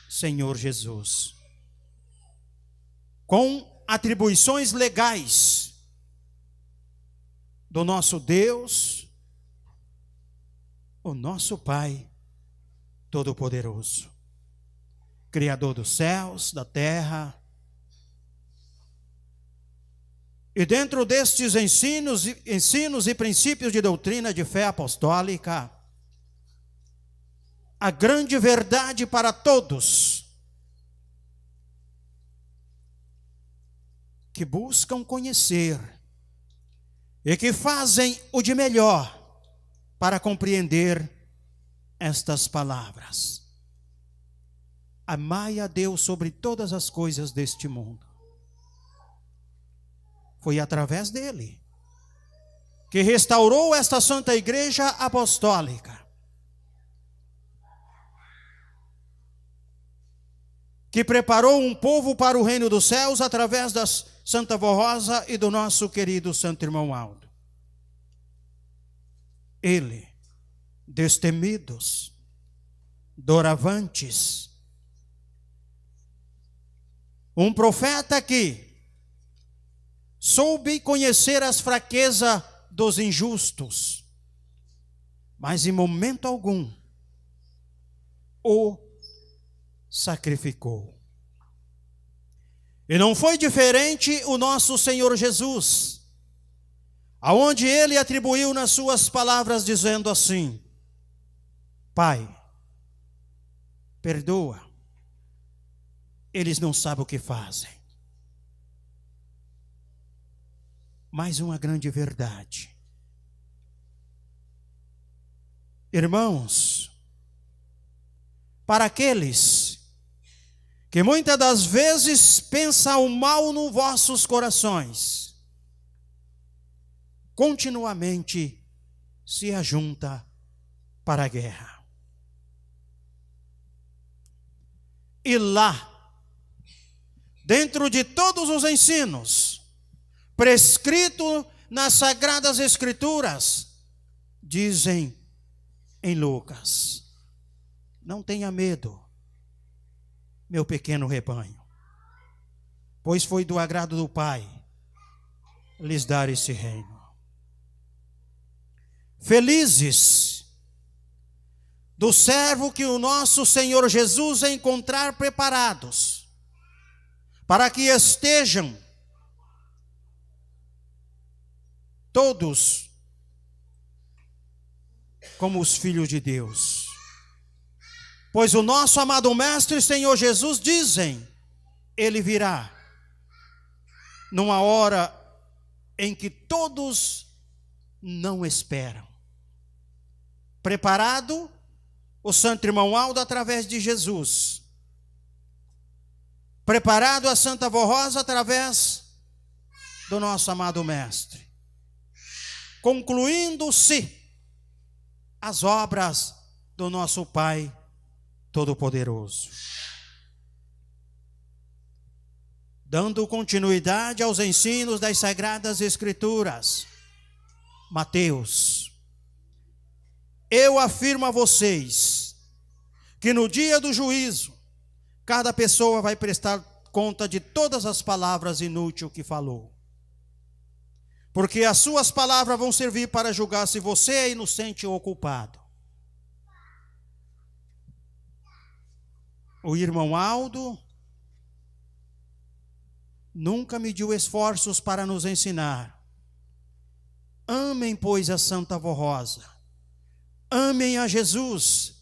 Senhor Jesus, com atribuições legais do nosso Deus, o nosso Pai Todo-Poderoso, Criador dos céus, da terra. E dentro destes ensinos e princípios de doutrina de fé apostólica, a grande verdade para todos que buscam conhecer e que fazem o de melhor para compreender estas palavras. Amai a Deus sobre todas as coisas deste mundo. Foi através dele que restaurou esta Santa Igreja Apostólica, que preparou um povo para o reino dos céus através da Santa Avó Rosa e do nosso querido Santo Irmão Aldo. Ele, destemidos, doravantes, um profeta que soube conhecer as fraquezas dos injustos, mas em momento algum o sacrificou. E não foi diferente o nosso Senhor Jesus, aonde ele atribuiu nas suas palavras dizendo assim: Pai, perdoa, eles não sabem o que fazem. Mais uma grande verdade. Irmãos, para aqueles que muitas das vezes pensam o mal nos vossos corações, continuamente se ajunta para a guerra. E lá, dentro de todos os ensinos prescrito nas Sagradas Escrituras, dizem em Lucas: não tenha medo, meu pequeno rebanho, pois foi do agrado do Pai lhes dar esse reino. Felizes do servo que o nosso Senhor Jesus encontrar preparados, para que estejam todos como os filhos de Deus. Pois o nosso amado Mestre Senhor Jesus, dizem, ele virá numa hora em que todos não esperam. Preparado o Santo Irmão Aldo através de Jesus, preparado a Santa Avó Rosa através do nosso amado Mestre, concluindo-se as obras do nosso Pai Todo-Poderoso. Dando continuidade aos ensinos das Sagradas Escrituras, Mateus: eu afirmo a vocês que no dia do juízo, cada pessoa vai prestar conta de todas as palavras inúteis que falou. Porque as suas palavras vão servir para julgar se você é inocente ou culpado. O irmão Aldo nunca mediu esforços para nos ensinar. Amem, pois, a Santa Avó Rosa. Amem a Jesus.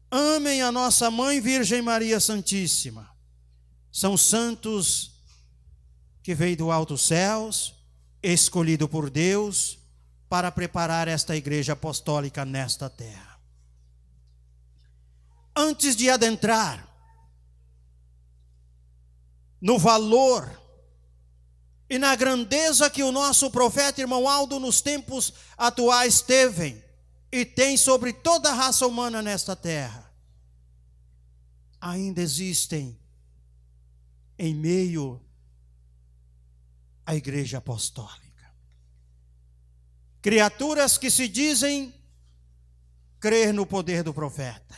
Amem a nossa Mãe Virgem Maria Santíssima. São santos que veio do alto céus, escolhido por Deus para preparar esta igreja apostólica nesta terra. Antes de adentrar no valor e na grandeza que o nosso profeta irmão Aldo nos tempos atuais teve e tem sobre toda a raça humana nesta terra, ainda existem em meio à igreja apostólica criaturas que se dizem crer no poder do profeta,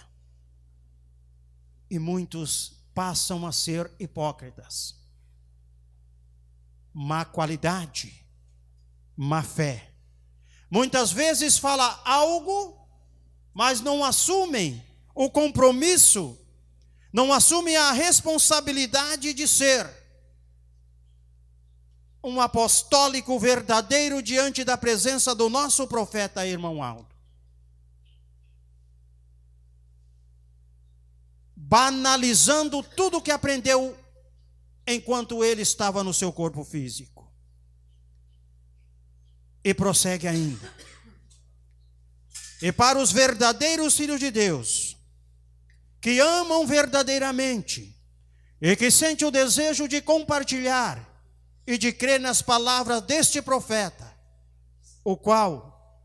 e muitos passam a ser hipócritas, má qualidade, má fé. Muitas vezes fala algo, mas não assumem o compromisso, não assumem a responsabilidade de ser um apostólico verdadeiro diante da presença do nosso profeta, irmão Aldo. Banalizando tudo que aprendeu enquanto ele estava no seu corpo físico. E prossegue ainda. E para os verdadeiros filhos de Deus, que amam verdadeiramente e que sentem o desejo de compartilhar e de crer nas palavras deste profeta, o qual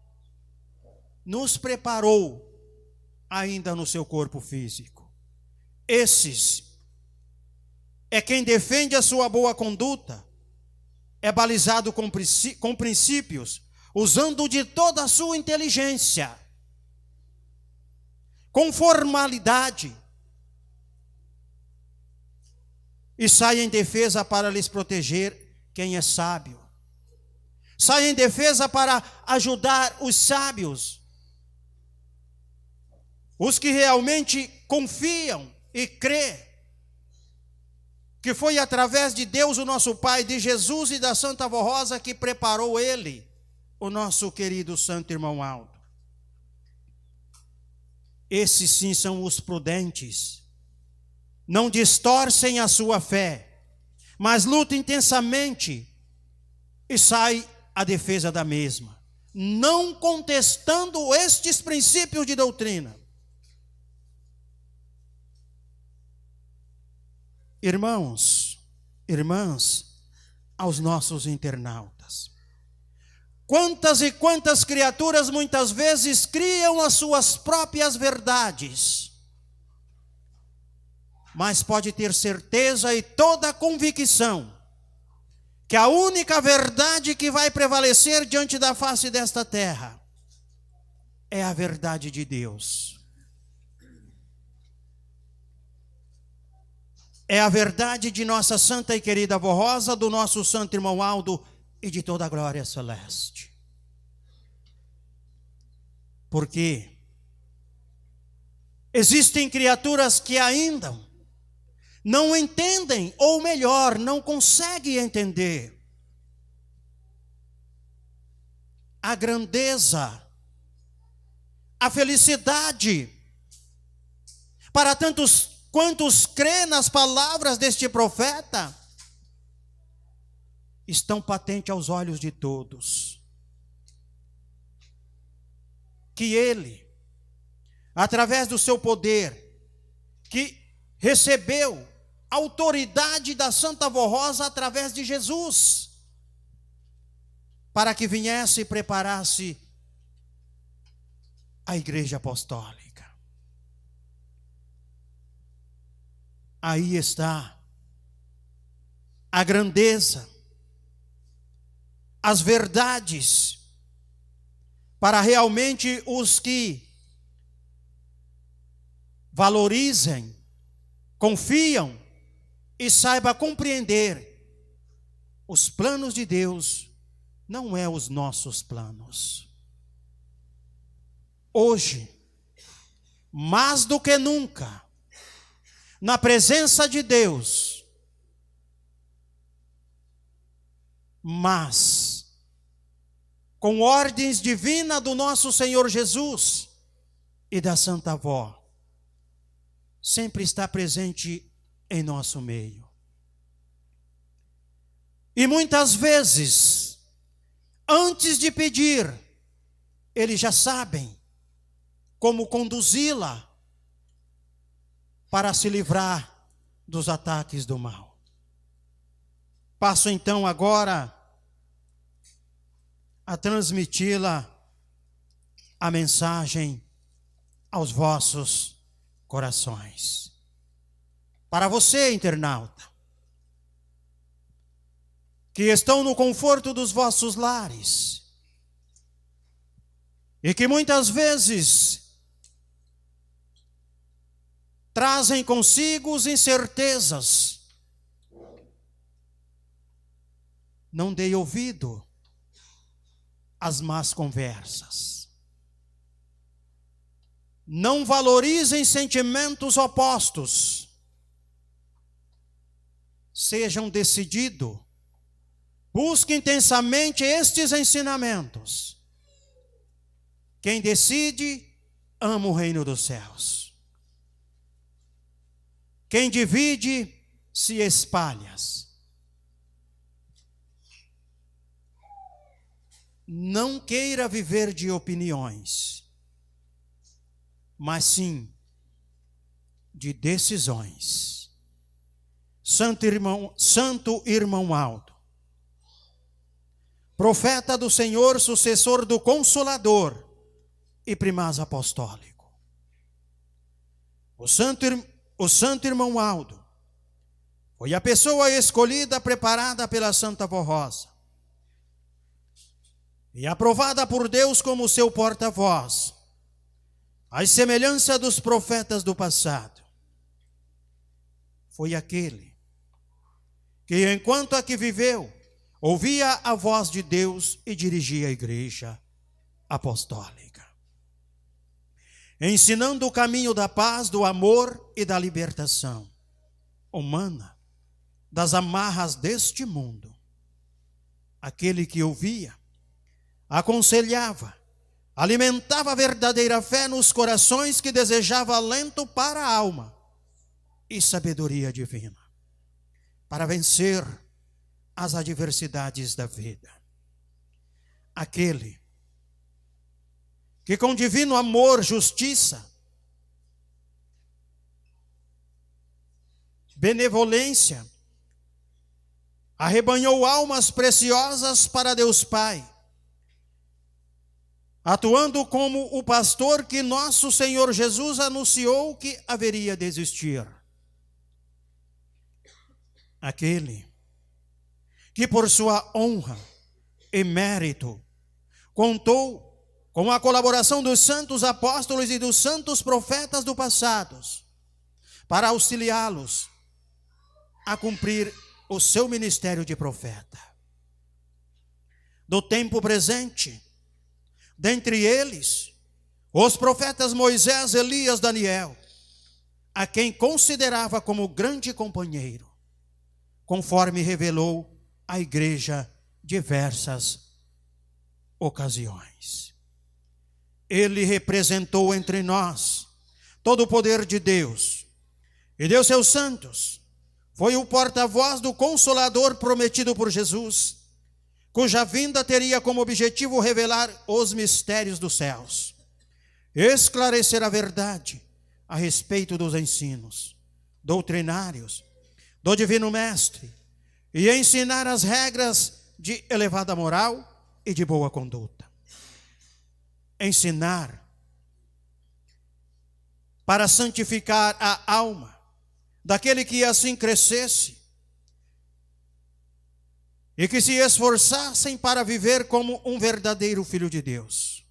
nos preparou ainda no seu corpo físico. Esses é quem defende a sua boa conduta, é balizado com princípios, usando de toda a sua inteligência, com formalidade, e sai em defesa para lhes proteger quem é sábio. Sai em defesa para ajudar os sábios, os que realmente confiam e crê que foi através de Deus, o nosso Pai, de Jesus e da Santa Vó Rosa que preparou ele, o nosso querido santo irmão Aldo. Esses sim são os prudentes, não distorcem a sua fé, mas lutam intensamente e saem à defesa da mesma, não contestando estes princípios de doutrina. Irmãos, irmãs, aos nossos internautas, quantas e quantas criaturas muitas vezes criam as suas próprias verdades, mas pode ter certeza e toda a convicção que a única verdade que vai prevalecer diante da face desta terra é a verdade de Deus. É a verdade de nossa santa e querida Vó Rosa, do nosso santo irmão Aldo e de toda a glória celeste. Porque existem criaturas que ainda não entendem, ou melhor, não conseguem entender a grandeza, a felicidade para tantos quantos crê nas palavras deste profeta, estão patentes aos olhos de todos. Que ele, através do seu poder, que recebeu autoridade da Santa Vó Rosa através de Jesus, para que viesse e preparasse a igreja apostólica. Aí está a grandeza, as verdades, para realmente os que valorizem, confiam e saibam compreender os planos de Deus, não é os nossos planos. Hoje, mais do que nunca, na presença de Deus, mas com ordens divinas do nosso Senhor Jesus e da Santa Vó, sempre está presente em nosso meio. E muitas vezes, antes de pedir, eles já sabem como conduzi-la para se livrar dos ataques do mal. Passo então agora a transmiti-la a mensagem aos vossos corações. Para você, internauta, que estão no conforto dos vossos lares e que muitas vezes trazem consigo incertezas, não dei ouvido às más conversas. Não valorizem sentimentos opostos. Sejam decididos. Busque intensamente estes ensinamentos. Quem decide, ama o reino dos céus. Quem divide, se espalha. Não queira viver de opiniões, mas sim de decisões. Santo irmão Aldo, profeta do Senhor, sucessor do Consolador e primaz apostólico. O santo irmão Aldo foi a pessoa escolhida, preparada pela Santa Vó Rosa e aprovada por Deus como seu porta-voz, à semelhança dos profetas do passado. Foi aquele que, enquanto aqui viveu, ouvia a voz de Deus e dirigia a igreja apostólica, ensinando o caminho da paz, do amor e da libertação humana das amarras deste mundo. Aquele que ouvia, aconselhava, alimentava a verdadeira fé nos corações, que desejava alento para a alma e sabedoria divina para vencer as adversidades da vida. Aquele que com divino amor, justiça, benevolência, arrebanhou almas preciosas para Deus Pai, atuando como o pastor que nosso Senhor Jesus anunciou que haveria de existir. Aquele que por sua honra e mérito contou com a colaboração dos santos apóstolos e dos santos profetas do passado para auxiliá-los a cumprir o seu ministério de profeta. Do tempo presente, dentre eles, os profetas Moisés, Elias, Daniel, a quem considerava como grande companheiro, conforme revelou à igreja diversas ocasiões. Ele representou entre nós todo o poder de Deus e deu seus santos. Foi o porta-voz do Consolador prometido por Jesus, cuja vinda teria como objetivo revelar os mistérios dos céus, esclarecer a verdade a respeito dos ensinos doutrinários do Divino Mestre e ensinar as regras de elevada moral e de boa conduta. Ensinar para santificar a alma daquele que assim crescesse e que se esforçassem para viver como um verdadeiro filho de Deus,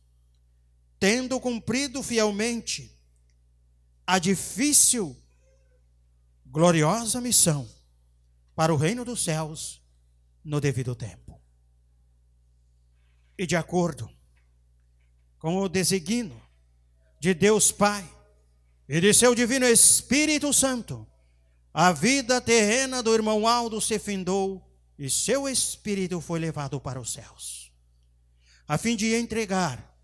tendo cumprido fielmente a difícil, gloriosa missão para o reino dos céus no devido tempo. E de acordo com o desígnio de Deus Pai e de seu divino Espírito Santo, a vida terrena do irmão Aldo se findou e seu espírito foi levado para os céus, a fim de entregar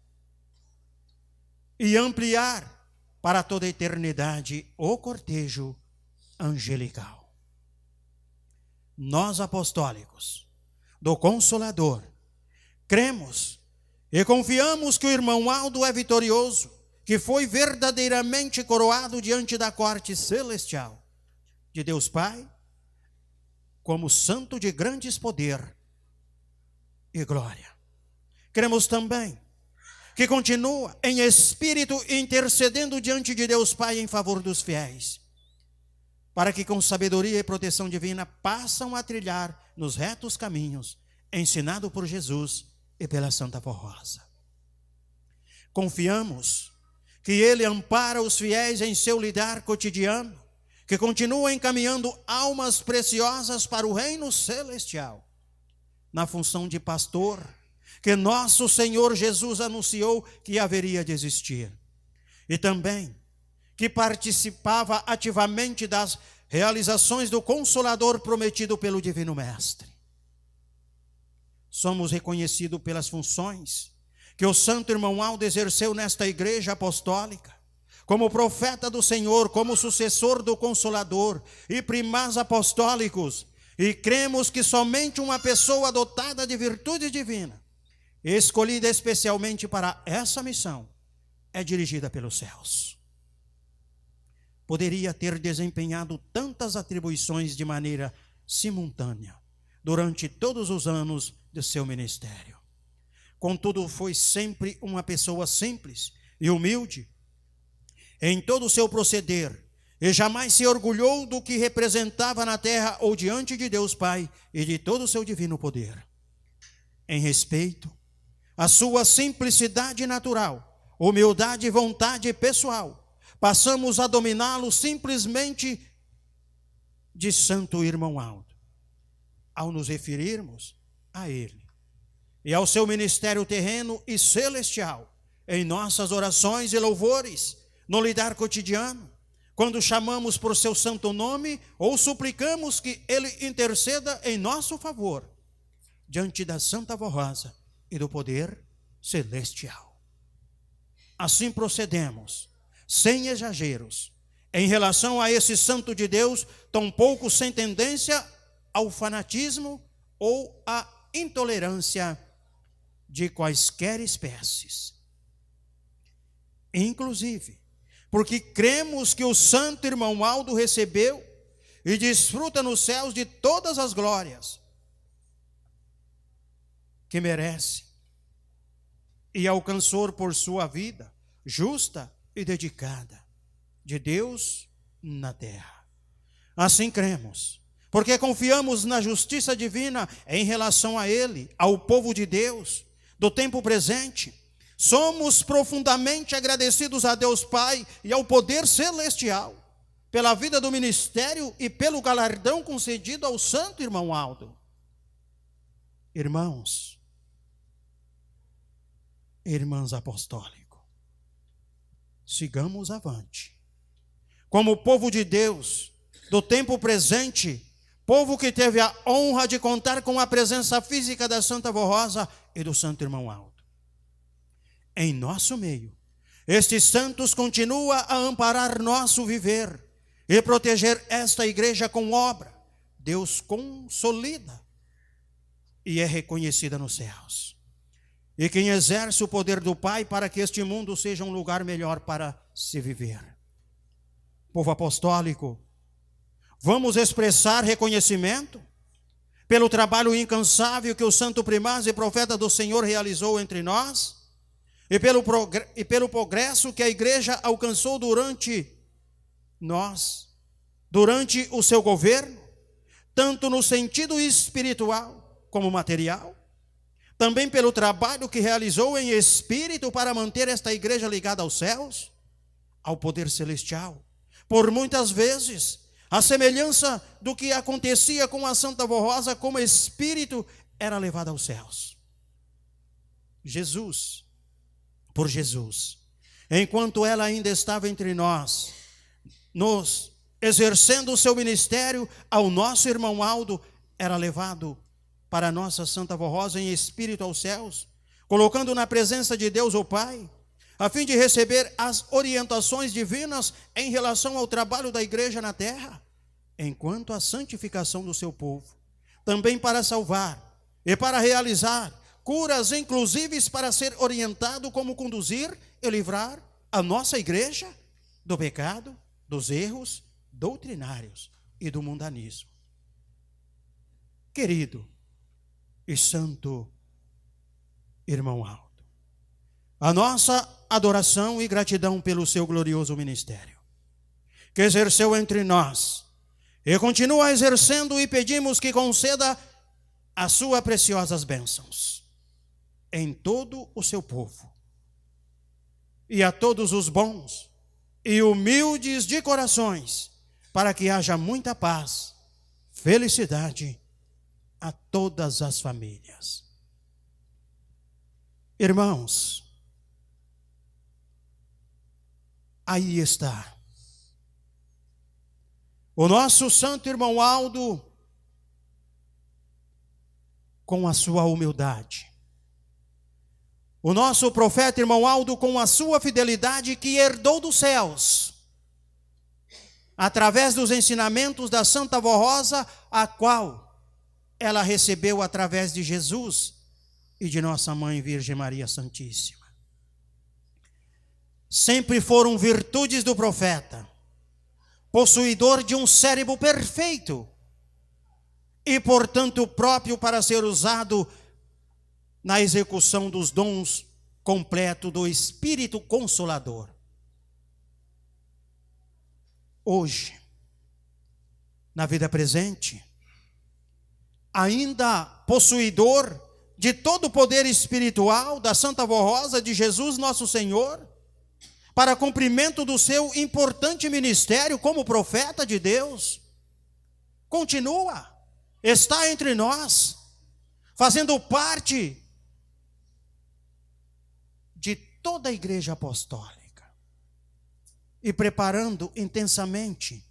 e ampliar para toda a eternidade o cortejo angelical. Nós, apostólicos do Consolador, cremos e confiamos que o irmão Aldo é vitorioso, que foi verdadeiramente coroado diante da corte celestial de Deus Pai, como santo de grandes poder e glória. Cremos também que continua em espírito intercedendo diante de Deus Pai em favor dos fiéis, para que com sabedoria e proteção divina passam a trilhar nos retos caminhos, ensinado por Jesus e pela Santa Voz Rosa. Confiamos que Ele ampara os fiéis em seu lidar cotidiano, que continua encaminhando almas preciosas para o reino celestial, na função de pastor, que nosso Senhor Jesus anunciou que haveria de existir, e também que participava ativamente das realizações do Consolador prometido pelo Divino Mestre. Somos reconhecidos pelas funções que o Santo Irmão Aldo exerceu nesta igreja apostólica, como profeta do Senhor, como sucessor do Consolador e primaz apostólicos, e cremos que somente uma pessoa dotada de virtude divina, escolhida especialmente para essa missão, é dirigida pelos céus. Poderia ter desempenhado tantas atribuições de maneira simultânea durante todos os anos de seu ministério. Contudo, foi sempre uma pessoa simples e humilde em todo o seu proceder, e jamais se orgulhou do que representava na terra ou diante de Deus Pai e de todo o seu divino poder. Em respeito à sua simplicidade natural, humildade e vontade pessoal, passamos a dominá-lo simplesmente de Santo Irmão Aldo, ao nos referirmos a ele e ao seu ministério terreno e celestial, em nossas orações e louvores, no lidar cotidiano, quando chamamos por seu santo nome ou suplicamos que ele interceda em nosso favor, diante da Santa Voz Rosa e do poder celestial. Assim procedemos, sem exageros, em relação a esse santo de Deus, tampouco sem tendência ao fanatismo ou à intolerância de quaisquer espécies. Inclusive, porque cremos que o Santo Irmão Aldo recebeu e desfruta nos céus de todas as glórias que merece, e alcançou por sua vida justa e dedicada de Deus na terra. Assim cremos, porque confiamos na justiça divina em relação a Ele, ao povo de Deus, do tempo presente. Somos profundamente agradecidos a Deus Pai e ao poder celestial, pela vida do ministério e pelo galardão concedido ao Santo Irmão Aldo. Irmãos, irmãs apostólicos, sigamos avante. Como povo de Deus, do tempo presente, povo que teve a honra de contar com a presença física da Santa Voz Rosa e do Santo Irmão Aldo. Em nosso meio, estes santos continuam a amparar nosso viver e proteger esta igreja com obra. Deus consolida e é reconhecida nos céus. E quem exerce o poder do Pai para que este mundo seja um lugar melhor para se viver. Povo apostólico, vamos expressar reconhecimento pelo trabalho incansável que o santo primaz e profeta do Senhor realizou entre nós, e pelo progresso que a igreja alcançou durante o seu governo, tanto no sentido espiritual como material, também pelo trabalho que realizou em espírito para manter esta igreja ligada aos céus, ao poder celestial. Por muitas vezes, a semelhança do que acontecia com a Santa Voz Rosa, como espírito era levado aos céus. Por Jesus, enquanto ela ainda estava entre nós, nos exercendo o seu ministério, ao nosso irmão Aldo era levado para a nossa Santa Voz Rosa em espírito aos céus, colocando na presença de Deus o Pai, a fim de receber as orientações divinas em relação ao trabalho da igreja na terra, enquanto a santificação do seu povo, também para salvar e para realizar curas inclusives, para ser orientado como conduzir e livrar a nossa igreja do pecado, dos erros doutrinários e do mundanismo. Querido e santo irmão Aldo, a nossa adoração e gratidão pelo seu glorioso ministério, que exerceu entre nós e continua exercendo, e pedimos que conceda as suas preciosas bênçãos em todo o seu povo, e a todos os bons e humildes de corações, para que haja muita paz, felicidade a todas as famílias. Irmãos, aí está o nosso santo irmão Aldo, com a sua humildade. O nosso profeta irmão Aldo, com a sua fidelidade, que herdou dos céus, através dos ensinamentos da Santa Vó Rosa, a qual ela recebeu através de Jesus e de nossa Mãe Virgem Maria Santíssima. Sempre foram virtudes do profeta, possuidor de um cérebro perfeito e, portanto, próprio para ser usado na execução dos dons completos do Espírito Consolador. Hoje, na vida presente, ainda possuidor de todo o poder espiritual da Santa Vó Rosa de Jesus Nosso Senhor, para cumprimento do seu importante ministério como profeta de Deus, continua, está entre nós, fazendo parte de toda a Igreja Apostólica e preparando intensamente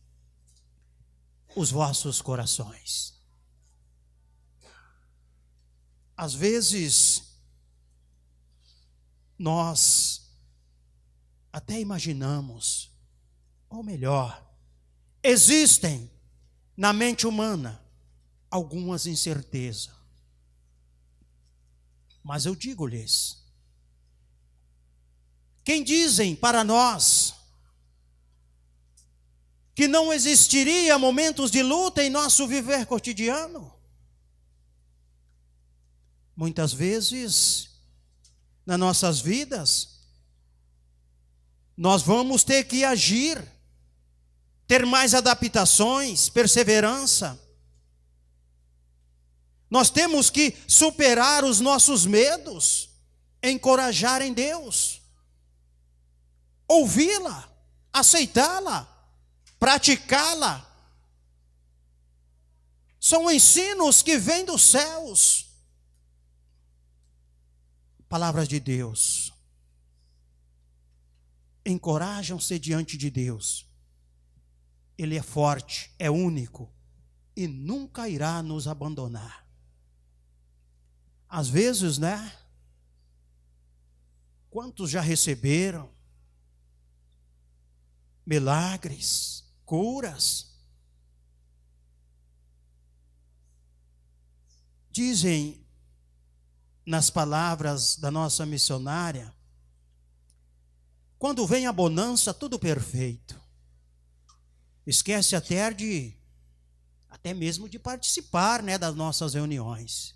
os vossos corações. Às vezes, nós até imaginamos, ou melhor, existem na mente humana algumas incertezas. Mas eu digo-lhes, quem dizem para nós que não existiria momentos de luta em nosso viver cotidiano? Muitas vezes, nas nossas vidas, nós vamos ter que agir, ter mais adaptações, perseverança. Nós temos que superar os nossos medos, encorajar em Deus, ouvi-la, aceitá-la, praticá-la. São ensinos que vêm dos céus. Palavras de Deus. Encorajam-se diante de Deus. Ele é forte, é único e nunca irá nos abandonar. Às vezes, né? Quantos já receberam milagres, curas? Dizem nas palavras da nossa missionária, quando vem a bonança, tudo perfeito. Esquece até mesmo de participar, né, das nossas reuniões.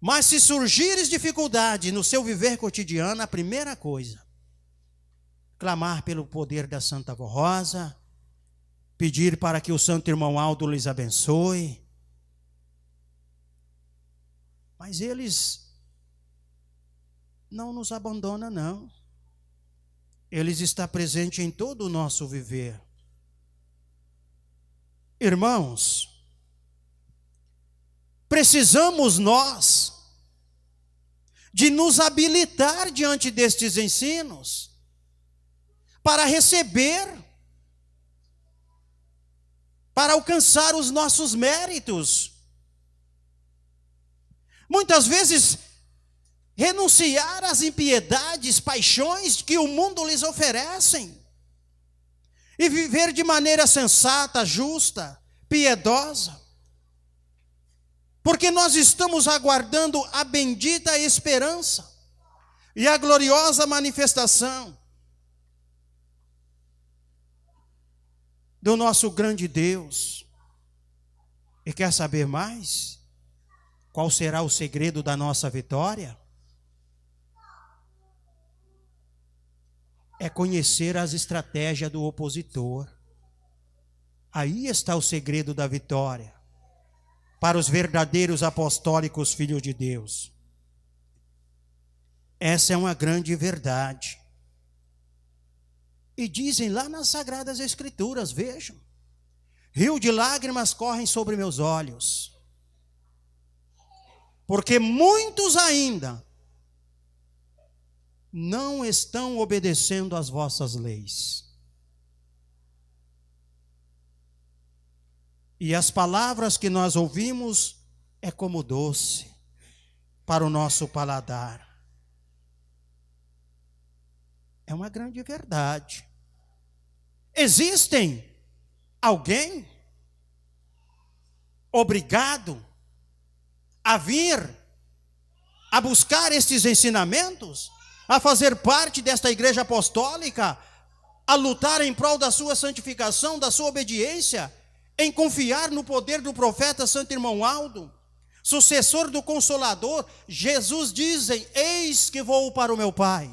Mas se surgires dificuldade no seu viver cotidiano, a primeira coisa, clamar pelo poder da Santa Vó Rosa, pedir para que o Santo Irmão Aldo lhes abençoe. Mas eles não nos abandonam, não. Eles estão presentes em todo o nosso viver. Irmãos, precisamos nós de nos habilitar diante destes ensinos para receber, para alcançar os nossos méritos. Muitas vezes, renunciar às impiedades, paixões que o mundo lhes oferecem e viver de maneira sensata, justa, piedosa, porque nós estamos aguardando a bendita esperança e a gloriosa manifestação do nosso grande Deus. E quer saber mais? Qual será o segredo da nossa vitória? é conhecer as estratégias do opositor. Aí está o segredo da vitória para os verdadeiros apostólicos filhos de Deus. Essa é uma grande verdade. E dizem lá nas Sagradas Escrituras, vejam, rio de lágrimas correm sobre meus olhos, porque muitos ainda não estão obedecendo às vossas leis. E as palavras que nós ouvimos é como doce para o nosso paladar. É uma grande verdade. Existem alguém obrigado a vir a buscar estes ensinamentos, a fazer parte desta igreja apostólica, a lutar em prol da sua santificação, da sua obediência, em confiar no poder do profeta Santo Irmão Aldo, sucessor do Consolador. Jesus dizem: eis que vou para o meu Pai,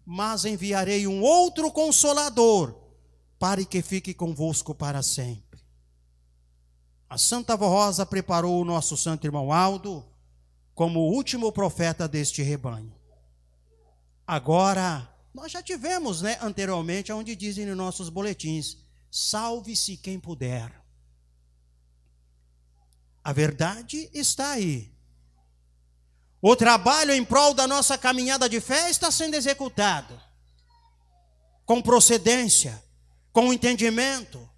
mas enviarei um outro Consolador, para que fique convosco para sempre. A Santa Avó Rosa preparou o nosso Santo Irmão Aldo como o último profeta deste rebanho. Agora, nós já tivemos, anteriormente, onde dizem nos nossos boletins: salve-se quem puder. A verdade está aí. O trabalho em prol da nossa caminhada de fé está sendo executado com procedência, com entendimento,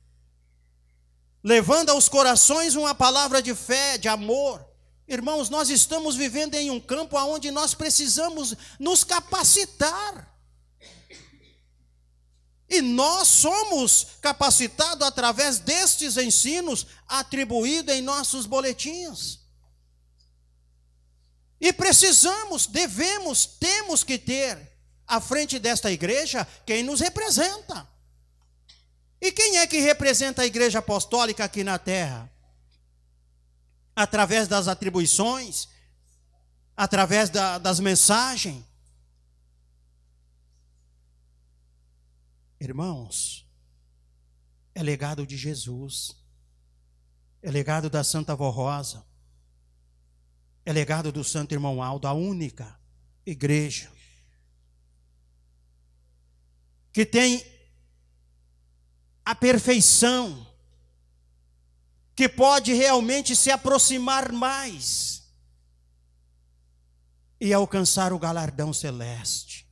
levando aos corações uma palavra de fé, de amor. Irmãos, nós estamos vivendo em um campo onde nós precisamos nos capacitar. E nós somos capacitados através destes ensinos atribuídos em nossos boletins. E precisamos, devemos, temos que ter à frente desta igreja quem nos representa. E quem é que representa a igreja apostólica aqui na terra? Através das atribuições, através das mensagens. Irmãos, é legado de Jesus, é legado da Santa Avó Rosa, é legado do Santo Irmão Aldo, a única igreja que tem a perfeição, que pode realmente se aproximar mais e alcançar o galardão celeste.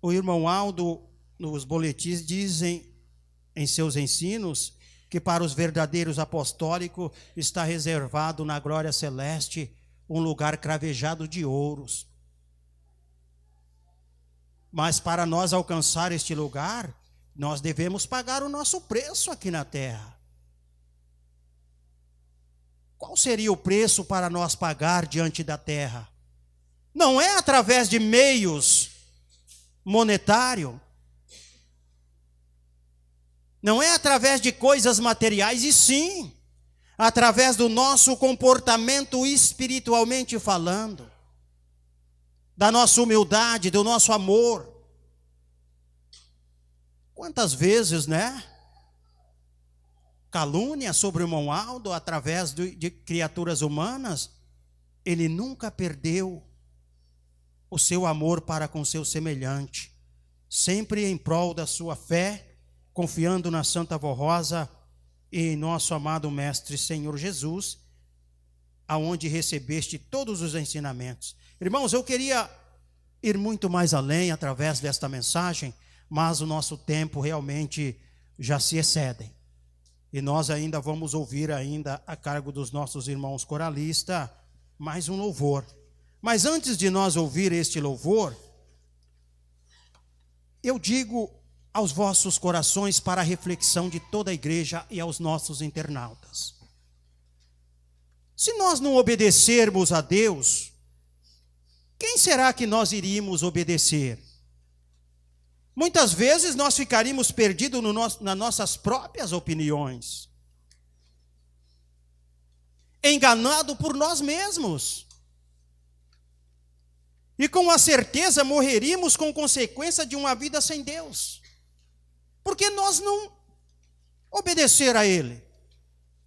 O irmão Aldo, nos boletins, dizem em seus ensinos que para os verdadeiros apostólicos está reservado na glória celeste um lugar cravejado de ouros. Mas para nós alcançar este lugar, nós devemos pagar o nosso preço aqui na terra. Qual seria o preço para nós pagar diante da terra? Não é através de meios monetário, não é através de coisas materiais, e sim através do nosso comportamento espiritualmente falando, da nossa humildade, do nosso amor. Quantas vezes, calúnia sobre o irmão Aldo através de criaturas humanas, ele nunca perdeu o seu amor para com seu semelhante, sempre em prol da sua fé, confiando na Santa Avó Rosa e em nosso amado Mestre Senhor Jesus, aonde recebeste todos os ensinamentos. Irmãos, eu queria ir muito mais além através desta mensagem, mas o nosso tempo realmente já se excede. E nós ainda vamos ouvir ainda a cargo dos nossos irmãos coralistas mais um louvor. Mas antes de nós ouvir este louvor, eu digo aos vossos corações para a reflexão de toda a igreja e aos nossos internautas. Se nós não obedecermos a Deus, quem será que nós iríamos obedecer? Muitas vezes nós ficaríamos perdidos nas nossas próprias opiniões, enganados por nós mesmos. E com a certeza morreríamos com consequência de uma vida sem Deus. Porque nós não obedecer a Ele.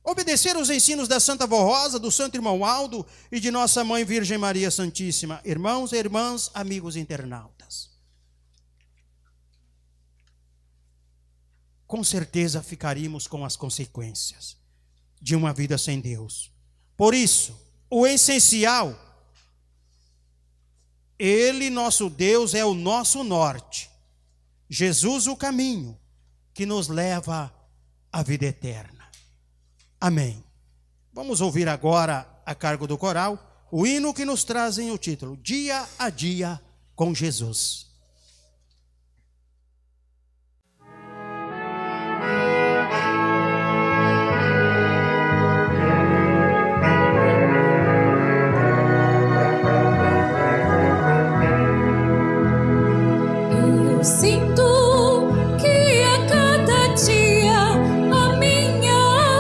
Obedecer os ensinos da Santa Vó Rosa, do Santo Irmão Aldo e de Nossa Mãe Virgem Maria Santíssima. Irmãos e irmãs, amigos internautas. Com certeza ficaríamos com as consequências de uma vida sem Deus. Por isso, o essencial, Ele, nosso Deus, é o nosso norte. Jesus, o caminho que nos leva à vida eterna. Amém. Vamos ouvir agora, a cargo do coral, o hino que nos trazem o título, Dia a Dia com Jesus. Eu sinto que a cada dia a minha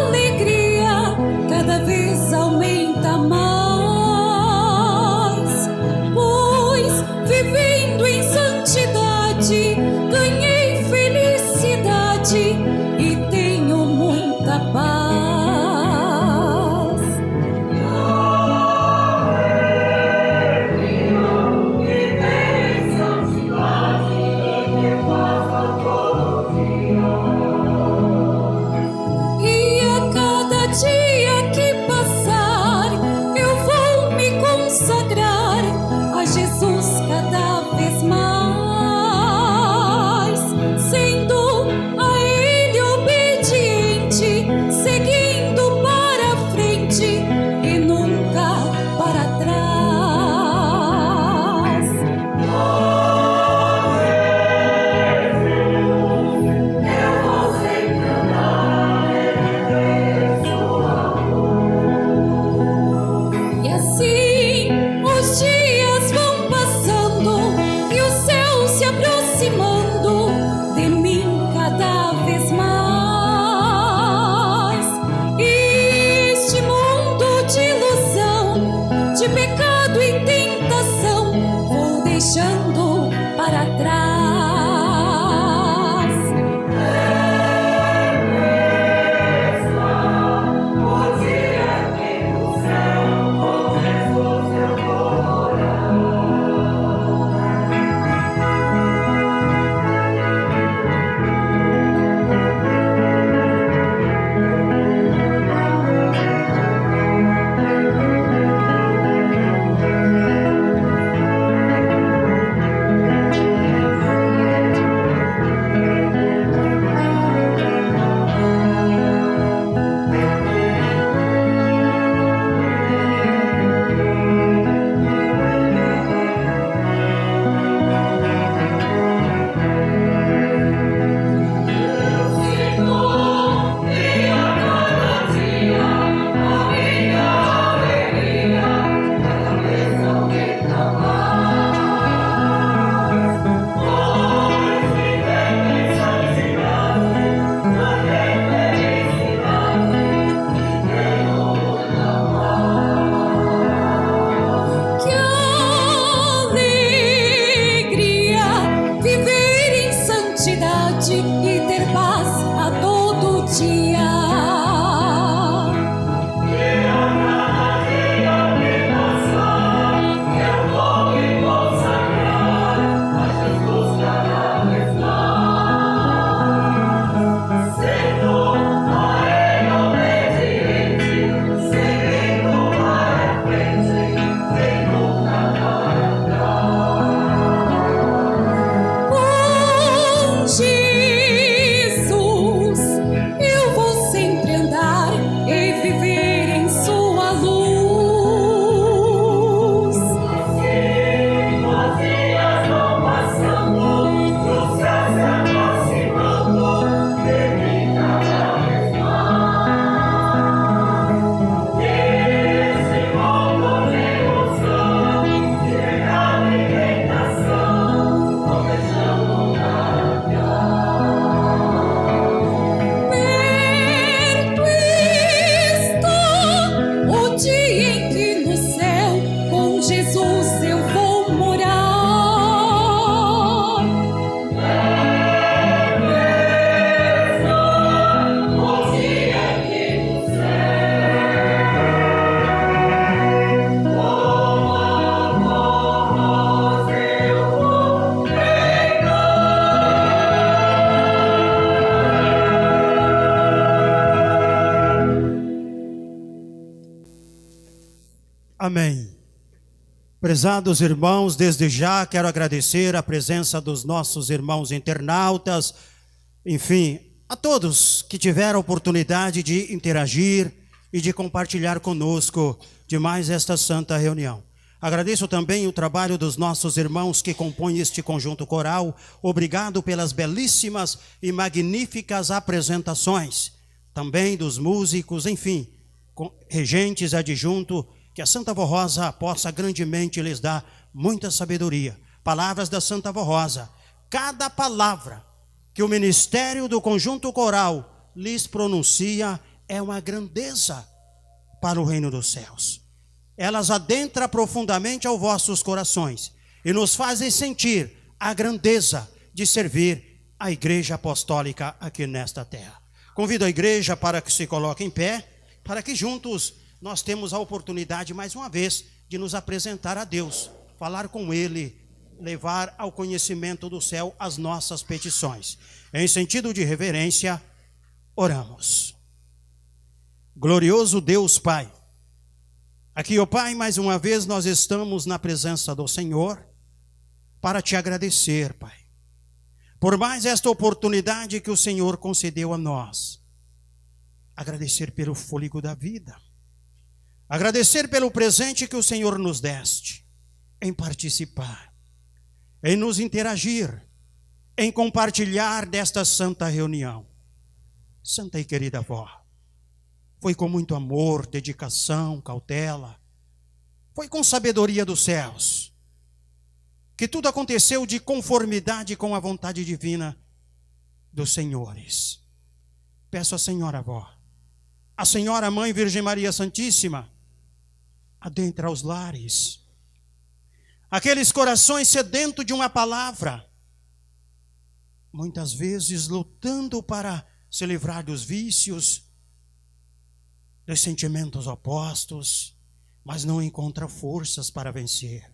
alegria cada vez aumenta mais, pois vivendo em santidade Amém. Prezados irmãos, desde já quero agradecer a presença dos nossos irmãos internautas, enfim, a todos que tiveram a oportunidade de interagir e de compartilhar conosco de mais esta santa reunião. Agradeço também o trabalho dos nossos irmãos que compõem este conjunto coral. Obrigado pelas belíssimas e magníficas apresentações. Também dos músicos, enfim, regentes, adjunto, que a Santa Vó Rosa possa grandemente lhes dar muita sabedoria. Palavras da Santa Vó Rosa. Cada palavra que o ministério do conjunto coral lhes pronuncia é uma grandeza para o reino dos céus. Elas adentram profundamente aos vossos corações e nos fazem sentir a grandeza de servir a Igreja Apostólica aqui nesta terra. Convido a igreja para que se coloque em pé, para que juntos nós temos a oportunidade, mais uma vez, de nos apresentar a Deus, falar com Ele, levar ao conhecimento do céu as nossas petições. Em sentido de reverência, oramos. Glorioso Deus Pai, aqui, ó Pai, mais uma vez nós estamos na presença do Senhor para te agradecer, Pai, por mais esta oportunidade que o Senhor concedeu a nós. Agradecer pelo fôlego da vida. Agradecer pelo presente que o Senhor nos deste, em participar, em nos interagir, em compartilhar desta santa reunião. Santa e querida avó, foi com muito amor, dedicação, cautela, foi com sabedoria dos céus, que tudo aconteceu de conformidade com a vontade divina dos senhores. Peço à Senhora avó, a Senhora Mãe Virgem Maria Santíssima, adentra os lares, aqueles corações sedentos de uma palavra, muitas vezes lutando para se livrar dos vícios, dos sentimentos opostos, mas não encontra forças para vencer.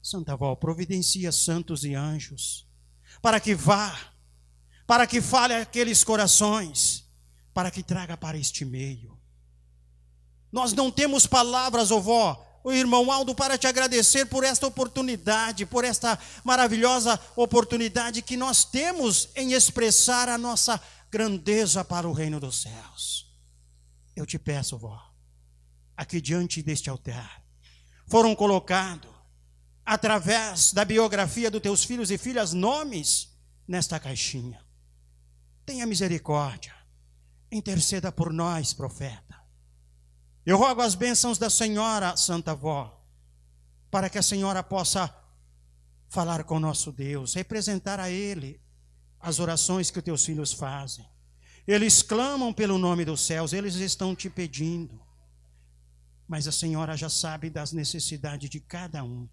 Santa Avó, providencia santos e anjos, para que vá, para que fale aqueles corações, para que traga para este meio. Nós não temos palavras, ó vó, o irmão Aldo, para te agradecer por esta oportunidade, por esta maravilhosa oportunidade que nós temos em expressar a nossa grandeza para o reino dos céus. Eu te peço, vó, aqui diante deste altar, foram colocados, através da biografia dos teus filhos e filhas, nomes nesta caixinha. Tenha misericórdia, interceda por nós, profeta. Eu rogo as bênçãos da Senhora, Santa Avó, para que a Senhora possa falar com o nosso Deus, representar a Ele as orações que os teus filhos fazem. Eles clamam pelo nome dos céus, eles estão te pedindo, mas a Senhora já sabe das necessidades de cada um.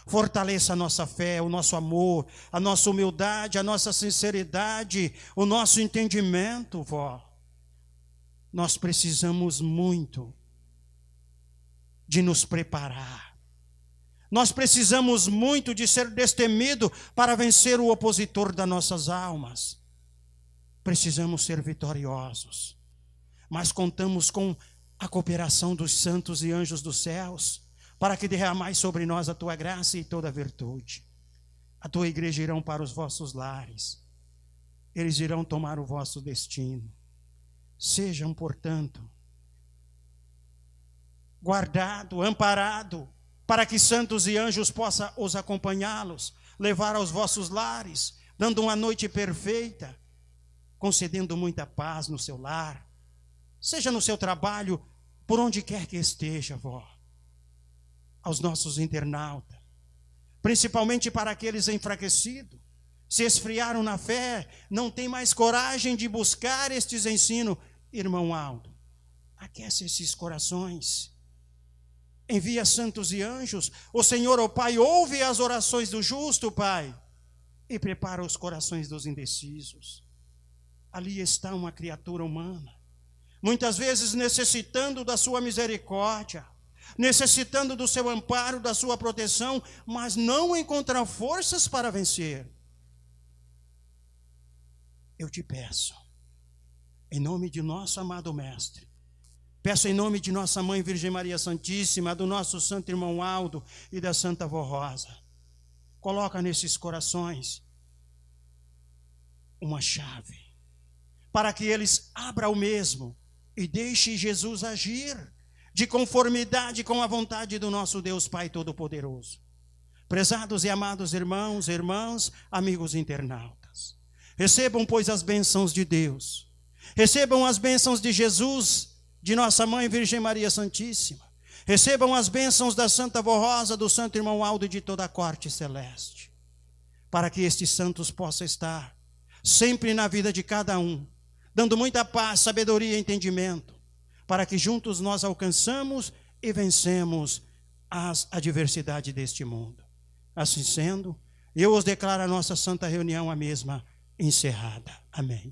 Fortaleça a nossa fé, o nosso amor, a nossa humildade, a nossa sinceridade, o nosso entendimento, vó. Nós precisamos muito de nos preparar. Nós precisamos muito de ser destemido para vencer o opositor das nossas almas. Precisamos ser vitoriosos, mas contamos com a cooperação dos santos e anjos dos céus, para que derramais sobre nós a tua graça e toda a virtude. A tua igreja irão para os vossos lares, eles irão tomar o vosso destino. Sejam, portanto, guardado, amparado, para que santos e anjos possam os acompanhá-los, levar aos vossos lares, dando uma noite perfeita, concedendo muita paz no seu lar, seja no seu trabalho, por onde quer que esteja, vó. Aos nossos internautas, principalmente para aqueles enfraquecidos, se esfriaram na fé, não tem mais coragem de buscar estes ensinos. Irmão Aldo, aquece esses corações, envia santos e anjos. O Senhor, ó Pai, ouve as orações do justo, Pai, e prepara os corações dos indecisos. Ali está uma criatura humana, muitas vezes necessitando da sua misericórdia, necessitando do seu amparo, da sua proteção, mas não encontra forças para vencer. Eu te peço, em nome de nosso amado Mestre, Peço em nome de nossa Mãe Virgem Maria Santíssima, do nosso Santo Irmão Aldo e da Santa Vó Rosa. Coloca nesses corações uma chave, para que eles abram o mesmo e deixem Jesus agir de conformidade com a vontade do nosso Deus Pai Todo-Poderoso. Prezados e amados irmãos, irmãs, amigos internautas, recebam, pois, as bênçãos de Deus, recebam as bênçãos de Jesus, de nossa Mãe Virgem Maria Santíssima, recebam as bênçãos da Santa Vó Rosa, do Santo Irmão Aldo e de toda a corte celeste, para que estes santos possam estar sempre na vida de cada um, dando muita paz, sabedoria e entendimento, para que juntos nós alcançamos e vencemos as adversidades deste mundo. Assim sendo, eu os declaro a nossa santa reunião a mesma encerrada. Amém.